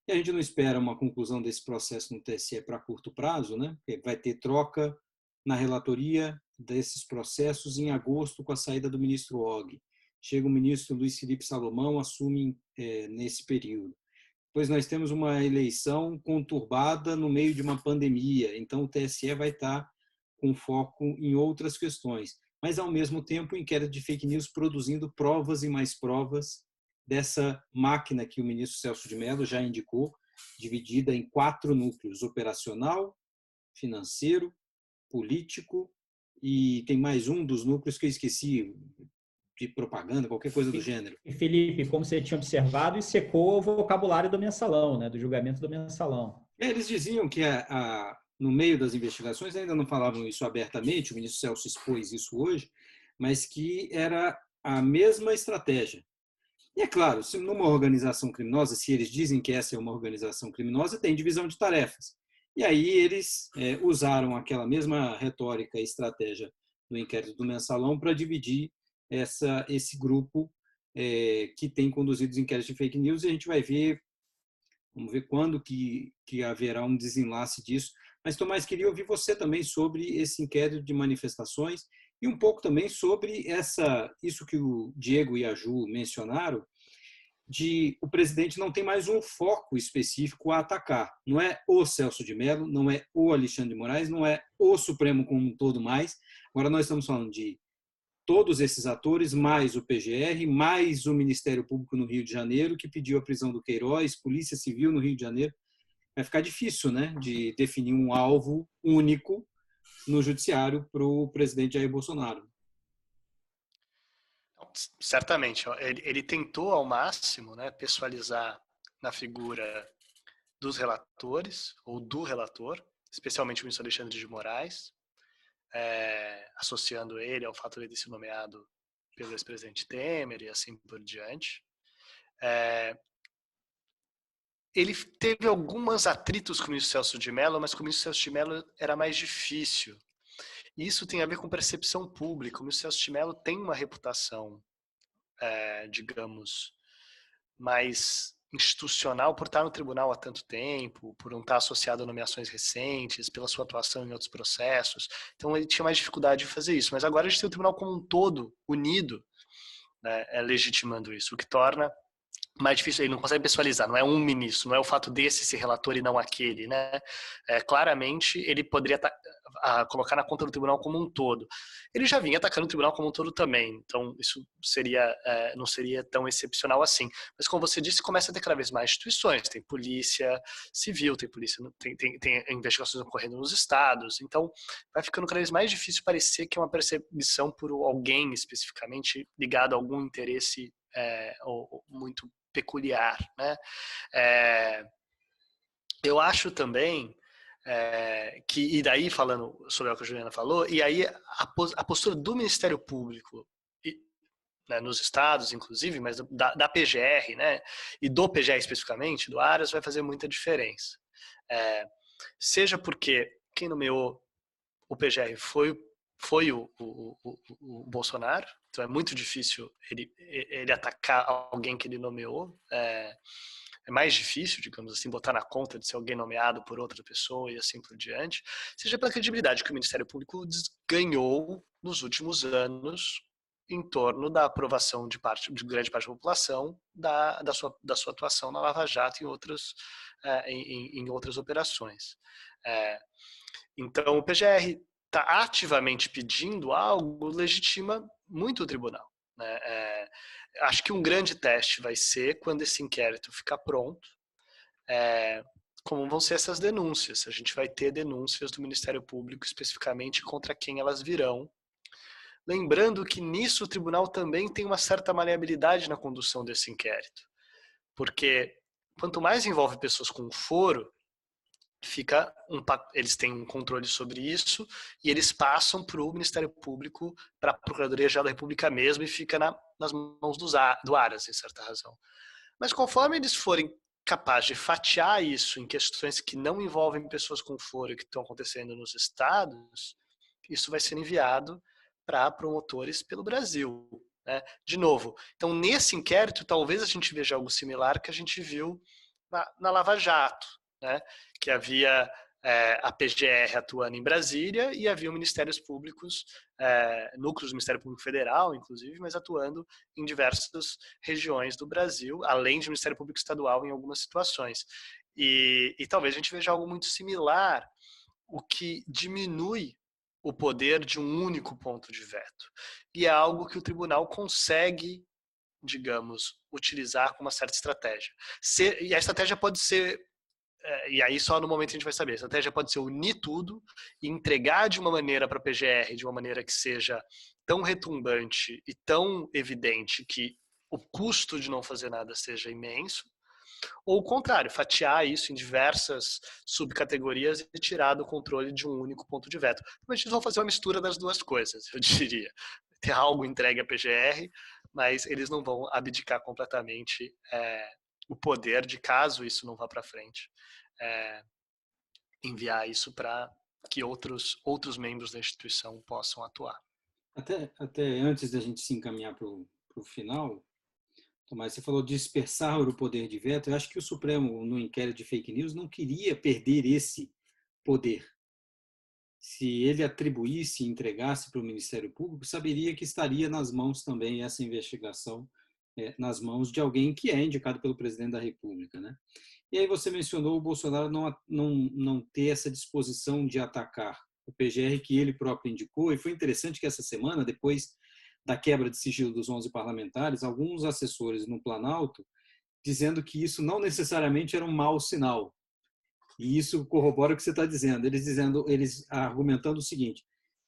[SPEAKER 2] E a gente não espera uma conclusão desse processo no TSE para curto prazo, né? Vai ter troca na relatoria desses processos em agosto com a saída do ministro Og. Chega o ministro Luiz Felipe Salomão, assume nesse período. Depois nós temos uma eleição conturbada no meio de uma pandemia, então o TSE vai estar com foco em outras questões. Mas, ao mesmo tempo, o inquérito de fake news produzindo provas e mais provas dessa máquina que o ministro Celso de Mello já indicou, dividida em 4 núcleos: operacional, financeiro, político, e tem mais um dos núcleos que eu esqueci, de propaganda, qualquer coisa do gênero.
[SPEAKER 4] E Felipe, como você tinha observado, e secou o vocabulário do mensalão, né, do julgamento do mensalão.
[SPEAKER 2] Eles diziam que no meio das investigações, ainda não falavam isso abertamente, o ministro Celso expôs isso hoje, mas que era a mesma estratégia. E é claro, se numa organização criminosa, se eles dizem que essa é uma organização criminosa, tem divisão de tarefas. E aí eles usaram aquela mesma retórica e estratégia no inquérito do mensalão para dividir esse grupo que tem conduzido os inquéritos de fake news, e a gente vai ver, vamos ver quando que haverá um desenlace disso. Mas, Tomás, queria ouvir você também sobre esse inquérito de manifestações e um pouco também sobre isso que o Diego e a Ju mencionaram, de o presidente não tem mais um foco específico a atacar. Não é o Celso de Mello, não é o Alexandre de Moraes, não é o Supremo como um todo mais. Agora nós estamos falando de todos esses atores, mais o PGR, mais o Ministério Público no Rio de Janeiro, que pediu a prisão do Queiroz, Polícia Civil no Rio de Janeiro. Vai ficar difícil, né, de definir um alvo único no judiciário para o presidente Jair Bolsonaro.
[SPEAKER 5] Certamente. Ele tentou ao máximo, né, pessoalizar na figura dos relatores, ou do relator, especialmente o ministro Alexandre de Moraes, associando ele ao fato de ele ter sido nomeado pelo ex-presidente Temer e assim por diante. Ele teve alguns atritos com o ministro Celso de Mello, mas com o ministro Celso de Mello era mais difícil. E isso tem a ver com percepção pública. O ministro Celso de Mello tem uma reputação, digamos, mais institucional por estar no tribunal há tanto tempo, por não estar associado a nomeações recentes, pela sua atuação em outros processos. Então ele tinha mais dificuldade de fazer isso. Mas agora a gente tem o tribunal como um todo, unido, né, legitimando isso, o que torna mais difícil. Ele não consegue pessoalizar, não é um ministro, não é o fato desse ser relator e não aquele, né? Claramente ele poderia colocar na conta do tribunal como um todo. Ele já vinha atacando o tribunal como um todo também, então isso não seria tão excepcional assim. Mas como você disse, começa a ter cada vez mais instituições, tem polícia civil, tem investigações ocorrendo nos estados, então vai ficando cada vez mais difícil parecer que é uma perseguição por alguém especificamente ligado a algum interesse muito peculiar, né? Eu acho também que, e daí falando sobre o que a Juliana falou, e aí a postura do Ministério Público, né, nos estados, inclusive, mas da PGR, né, e do PGR especificamente, do Aras, vai fazer muita diferença. Seja porque quem nomeou o PGR foi o Bolsonaro, então é muito difícil ele atacar alguém que ele nomeou. É mais difícil, digamos assim, botar na conta de ser alguém nomeado por outra pessoa e assim por diante, seja pela credibilidade que o Ministério Público ganhou nos últimos anos em torno da aprovação de grande parte da população da sua atuação na Lava Jato e em outras operações. Então, o PGR está ativamente pedindo algo, legitima muito o tribunal, né? Acho que um grande teste vai ser quando esse inquérito ficar pronto, como vão ser essas denúncias. A gente vai ter denúncias do Ministério Público especificamente contra quem elas virão. Lembrando que nisso o tribunal também tem uma certa maleabilidade na condução desse inquérito, porque quanto mais envolve pessoas com foro, eles têm um controle sobre isso e eles passam para o Ministério Público, para a Procuradoria-Geral da República mesmo, e fica nas mãos do Aras, em certa razão. Mas conforme eles forem capazes de fatiar isso em questões que não envolvem pessoas com foro que estão acontecendo nos estados, isso vai ser enviado para promotores pelo Brasil, né? De novo, então nesse inquérito talvez a gente veja algo similar que a gente viu na Lava Jato, né? Que havia a PGR atuando em Brasília e havia ministérios públicos, núcleos do Ministério Público Federal, inclusive, mas atuando em diversas regiões do Brasil, além do Ministério Público Estadual em algumas situações. E talvez a gente veja algo muito similar, o que diminui o poder de um único ponto de veto. E é algo que o tribunal consegue, digamos, utilizar com uma certa estratégia. E a estratégia pode ser e aí só no momento a gente vai saber. A estratégia pode ser unir tudo e entregar de uma maneira para a PGR, de uma maneira que seja tão retumbante e tão evidente que o custo de não fazer nada seja imenso, ou o contrário, fatiar isso em diversas subcategorias e tirar do controle de um único ponto de veto. Provavelmente eles vão fazer uma mistura das duas coisas, eu diria. Ter algo entregue à PGR, mas eles não vão abdicar completamente o poder de, caso isso não vá para frente, enviar isso para que outros membros da instituição possam atuar.
[SPEAKER 2] Até antes da gente se encaminhar para o final, Tomás, você falou de dispersar o poder de veto. Eu acho que o Supremo, no inquérito de fake news, não queria perder esse poder. Se ele atribuísse e entregasse para o Ministério Público, saberia que estaria nas mãos também essa investigação, nas mãos de alguém que é indicado pelo presidente da República, né? E aí você mencionou o Bolsonaro não ter essa disposição de atacar o PGR que ele próprio indicou, e foi interessante que essa semana, depois da quebra de sigilo dos 11 parlamentares, alguns assessores no Planalto dizendo que isso não necessariamente era um mau sinal. E isso corrobora o que você está dizendo. Eles argumentando o seguinte: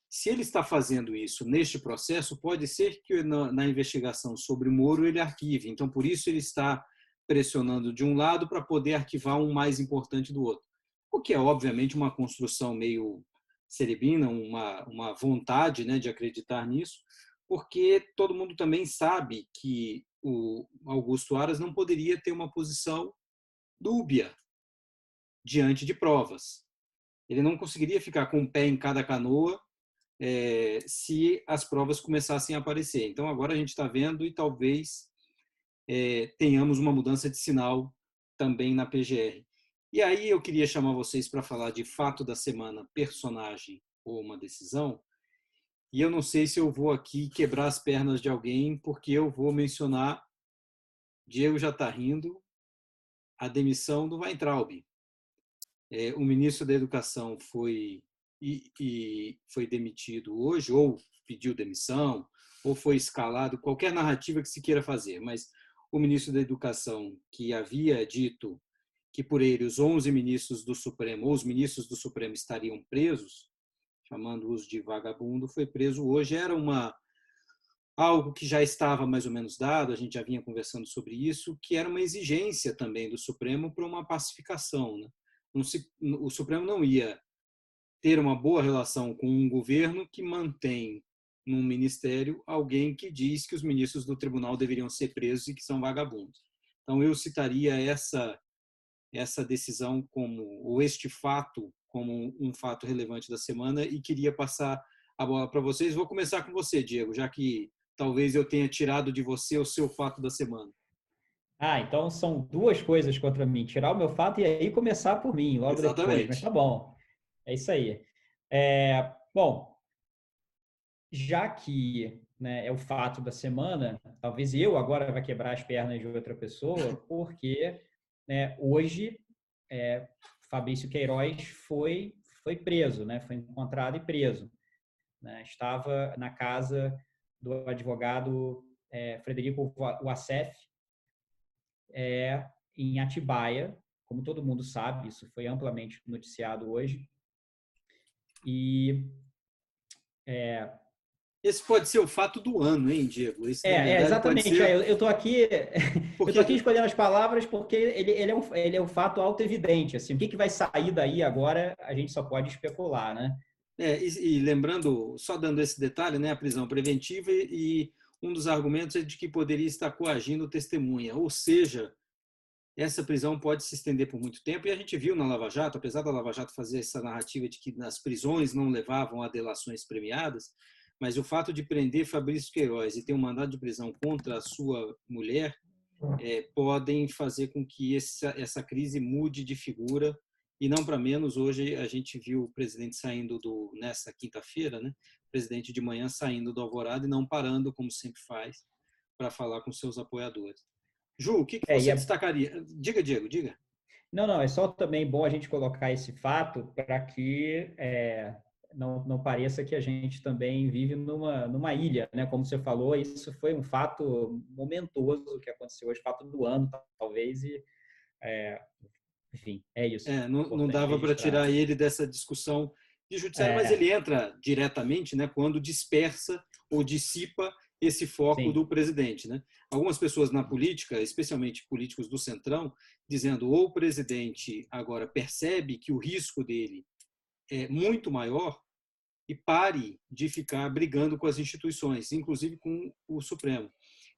[SPEAKER 2] se ele está fazendo isso neste processo, pode ser que na investigação sobre Moro ele arquive. Então, por isso ele está pressionando de um lado para poder arquivar um mais importante do outro. O que é, obviamente, uma construção meio cerebina, uma vontade, né, de acreditar nisso, porque todo mundo também sabe que o Augusto Aras não poderia ter uma posição dúbia diante de provas. Ele não conseguiria ficar com um pé em cada canoa se as provas começassem a aparecer. Então, agora a gente está vendo e talvez tenhamos uma mudança de sinal também na PGR. E aí eu queria chamar vocês para falar de fato da semana, personagem ou uma decisão. E eu não sei se eu vou aqui quebrar as pernas de alguém, porque eu vou mencionar, Diego já está rindo, a demissão do Weintraub. O ministro da Educação foi demitido hoje, ou pediu demissão, ou foi escalado, qualquer narrativa que se queira fazer, mas o ministro da Educação, que havia dito que por ele os 11 ministros do Supremo, ou os ministros do Supremo estariam presos, chamando-os de vagabundo, foi preso hoje. Era algo que já estava mais ou menos dado, a gente já vinha conversando sobre isso, que era uma exigência também do Supremo para uma pacificação, né? O Supremo não ia ter uma boa relação com um governo que mantém num ministério alguém que diz que os ministros do tribunal deveriam ser presos e que são vagabundos. Então, eu citaria essa decisão ou este fato como um fato relevante da semana e queria passar a bola para vocês. Vou começar com você, Diego, já que talvez eu tenha tirado de você o seu fato da semana.
[SPEAKER 4] Então são duas coisas contra mim. Tirar o meu fato e aí começar por mim, logo depois. Mas tá bom. É isso aí. Bom, já que, né, é o fato da semana, talvez eu agora vá quebrar as pernas de outra pessoa, porque, né, hoje Fabrício Queiroz foi preso, né, foi encontrado e preso. Né, estava na casa do advogado Frederico Wassef, em Atibaia, como todo mundo sabe, isso foi amplamente noticiado hoje. E
[SPEAKER 2] esse pode ser o fato do ano, hein, Diego? Esse,
[SPEAKER 4] exatamente. Eu estou aqui, escolhendo as palavras porque ele é um fato auto-evidente. Assim, o que vai sair daí agora, a gente só pode especular, né?
[SPEAKER 2] E lembrando, só dando esse detalhe, né, a prisão preventiva e um dos argumentos é de que poderia estar coagindo testemunha, ou seja, essa prisão pode se estender por muito tempo, e a gente viu na Lava Jato, apesar da Lava Jato fazer essa narrativa de que as prisões não levavam a delações premiadas, mas o fato de prender Fabrício Queiroz e ter um mandado de prisão contra a sua mulher podem fazer com que essa crise mude de figura, e não para menos. Hoje a gente viu o presidente saindo nessa quinta-feira, né? O presidente de manhã saindo do Alvorada e não parando, como sempre faz, para falar com seus apoiadores. Ju, o que você destacaria? Diga, Diego, diga.
[SPEAKER 4] Não, é só também bom a gente colocar esse fato para que não pareça que a gente também vive numa ilha, né? Como você falou, isso foi um fato momentoso que aconteceu hoje, fato do ano, talvez, e enfim, é isso.
[SPEAKER 2] Não dava para tirar ele dessa discussão de judiciário, mas ele entra diretamente, né, quando dispersa ou dissipa esse foco do presidente, né? Algumas pessoas na política, especialmente políticos do Centrão, dizendo ou o presidente agora percebe que o risco dele é muito maior e pare de ficar brigando com as instituições, inclusive com o Supremo.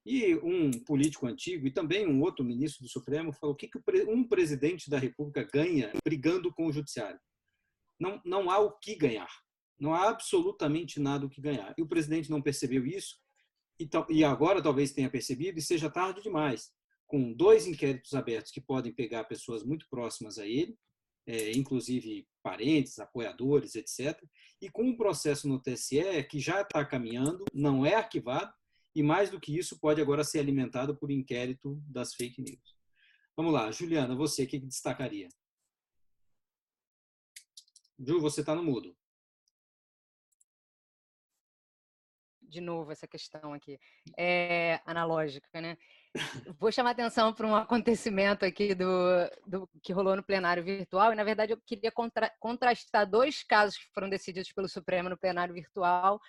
[SPEAKER 2] E um político antigo e também um outro ministro do Supremo falou: o que um presidente da República ganha brigando com o judiciário? Não há o que ganhar. Não há absolutamente nada o que ganhar. E o presidente não percebeu isso, e agora talvez tenha percebido, e seja tarde demais, com 2 inquéritos abertos que podem pegar pessoas muito próximas a ele, inclusive parentes, apoiadores, etc., e com um processo no TSE que já está caminhando, não é arquivado, e mais do que isso, pode agora ser alimentado por inquérito das fake news. Vamos lá, Juliana, você, o que destacaria? Ju, você está no mudo.
[SPEAKER 3] De novo, essa questão aqui analógica, né? Vou chamar atenção para um acontecimento aqui que rolou no plenário virtual, e, na verdade, eu queria contrastar 2 casos que foram decididos pelo Supremo no plenário virtual,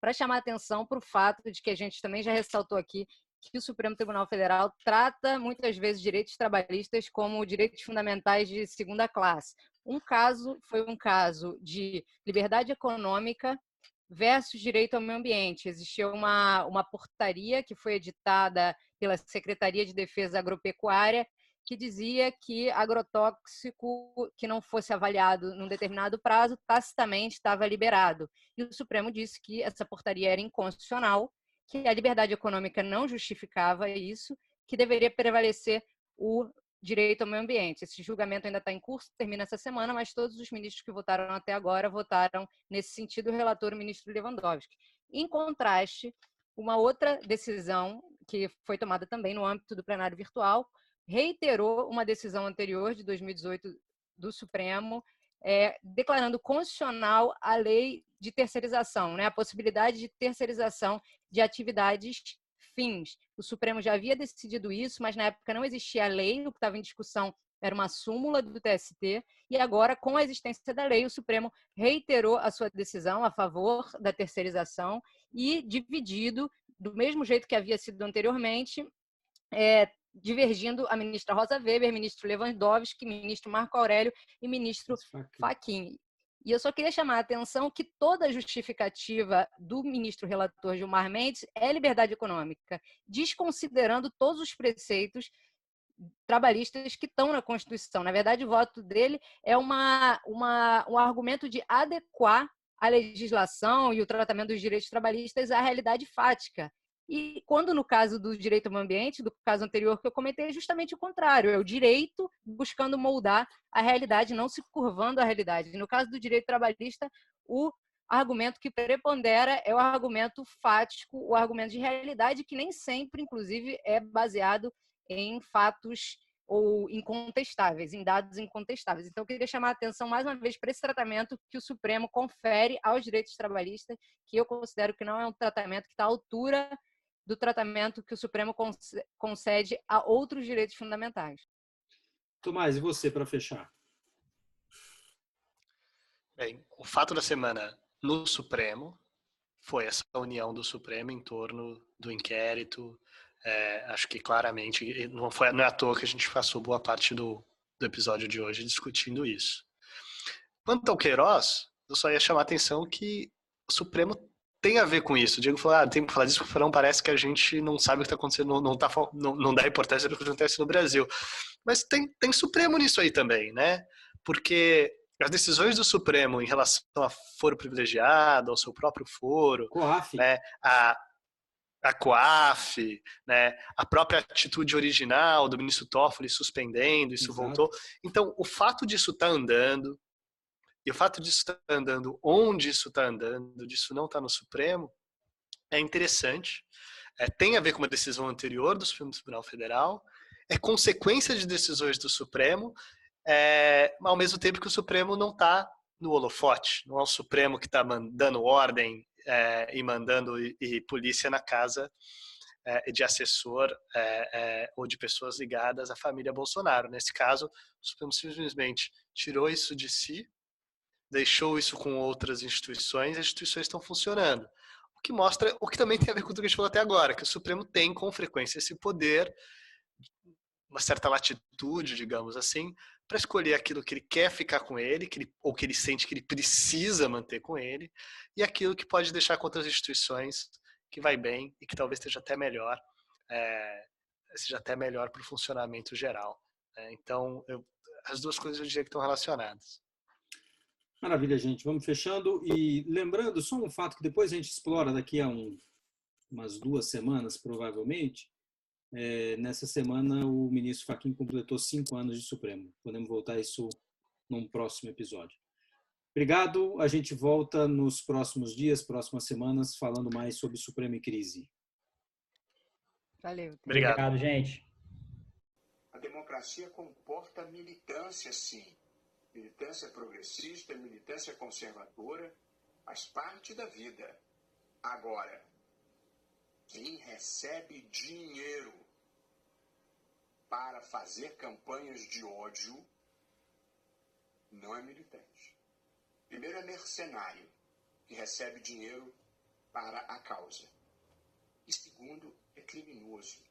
[SPEAKER 3] para chamar atenção para o fato de que a gente também já ressaltou aqui que o Supremo Tribunal Federal trata, muitas vezes, direitos trabalhistas como direitos fundamentais de segunda classe. Foi um caso de liberdade econômica versus direito ao meio ambiente. Existiu uma portaria que foi editada pela Secretaria de Defesa Agropecuária que dizia que agrotóxico que não fosse avaliado num determinado prazo, tacitamente estava liberado. E o Supremo disse que essa portaria era inconstitucional, que a liberdade econômica não justificava isso, que deveria prevalecer o direito ao meio ambiente. Esse julgamento ainda está em curso, termina essa semana, mas todos os ministros que votaram até agora votaram nesse sentido, o relator, o ministro Lewandowski. Em contraste, uma outra decisão que foi tomada também no âmbito do plenário virtual reiterou uma decisão anterior, de 2018, do Supremo, declarando constitucional a lei de terceirização, né, a possibilidade de terceirização de atividades fins. O Supremo já havia decidido isso, mas na época não existia a lei, o que estava em discussão era uma súmula do TST, e agora, com a existência da lei, o Supremo reiterou a sua decisão a favor da terceirização e dividido, do mesmo jeito que havia sido anteriormente, divergindo a ministra Rosa Weber, ministro Lewandowski, ministro Marco Aurélio e ministro Fachin. E eu só queria chamar a atenção que toda a justificativa do ministro relator Gilmar Mendes é liberdade econômica, desconsiderando todos os preceitos trabalhistas que estão na Constituição. Na verdade, o voto dele é um argumento de adequar a legislação e o tratamento dos direitos trabalhistas à realidade fática. E quando, no caso do direito ao meio ambiente, do caso anterior que eu comentei, é justamente o contrário, é o direito buscando moldar a realidade, não se curvando à realidade. No caso do direito trabalhista, o argumento que prepondera é o argumento fático, o argumento de realidade, que nem sempre, inclusive, é baseado em fatos ou incontestáveis, em dados incontestáveis. Então, eu queria chamar a atenção, mais uma vez, para esse tratamento que o Supremo confere aos direitos trabalhistas, que eu considero que não é um tratamento que está à altura do tratamento que o Supremo concede a outros direitos fundamentais.
[SPEAKER 2] Tomás, e você, para fechar?
[SPEAKER 5] Bem, o fato da semana no Supremo foi essa união do Supremo em torno do inquérito. Acho que claramente não é à toa que a gente passou boa parte do episódio de hoje discutindo isso. Quanto ao Queiroz, eu só ia chamar a atenção que o Supremo tem a ver com isso. O Diego falou, tem que falar disso, porque não parece que a gente não sabe o que está acontecendo, não dá importância do que acontece no Brasil. Mas tem Supremo nisso aí também, né? Porque as decisões do Supremo em relação a foro privilegiado, ao seu próprio foro,
[SPEAKER 2] COAF,
[SPEAKER 5] né, a COAF, né, a própria atitude original do ministro Toffoli suspendendo, isso
[SPEAKER 2] Exato.
[SPEAKER 5] voltou. Então, o fato disso estar andando, e o fato disso estar andando, onde isso está andando, disso não estar no Supremo, é interessante. Tem a ver com uma decisão anterior do Supremo Tribunal Federal, é consequência de decisões do Supremo, ao mesmo tempo que o Supremo não está no holofote, não é o Supremo que está dando ordem e mandando polícia na casa de assessor ou de pessoas ligadas à família Bolsonaro. Nesse caso, o Supremo simplesmente tirou isso de si, deixou isso com outras instituições, e as instituições estão funcionando. O que mostra, o que também tem a ver com tudo que a gente falou até agora, que o Supremo tem com frequência esse poder, uma certa latitude, digamos assim, para escolher aquilo que ele quer ficar com ele, ou que ele sente que ele precisa manter com ele, e aquilo que pode deixar com outras instituições que vai bem e que talvez seja até melhor para o funcionamento geral. Então, as duas coisas eu diria que estão relacionadas.
[SPEAKER 2] Maravilha, gente. Vamos fechando. E lembrando, só um fato que depois a gente explora daqui a umas 2 semanas, provavelmente. Nessa semana, o ministro Fachin completou 5 anos de Supremo. Podemos voltar a isso num próximo episódio. Obrigado. A gente volta nos próximos dias, próximas semanas, falando mais sobre Supremo e crise.
[SPEAKER 3] Valeu.
[SPEAKER 4] Obrigado, gente.
[SPEAKER 6] A democracia comporta militância, sim. Militância progressista, militância conservadora, faz parte da vida. Agora, quem recebe dinheiro para fazer campanhas de ódio não é militante. Primeiro é mercenário, que recebe dinheiro para a causa. E segundo, é criminoso.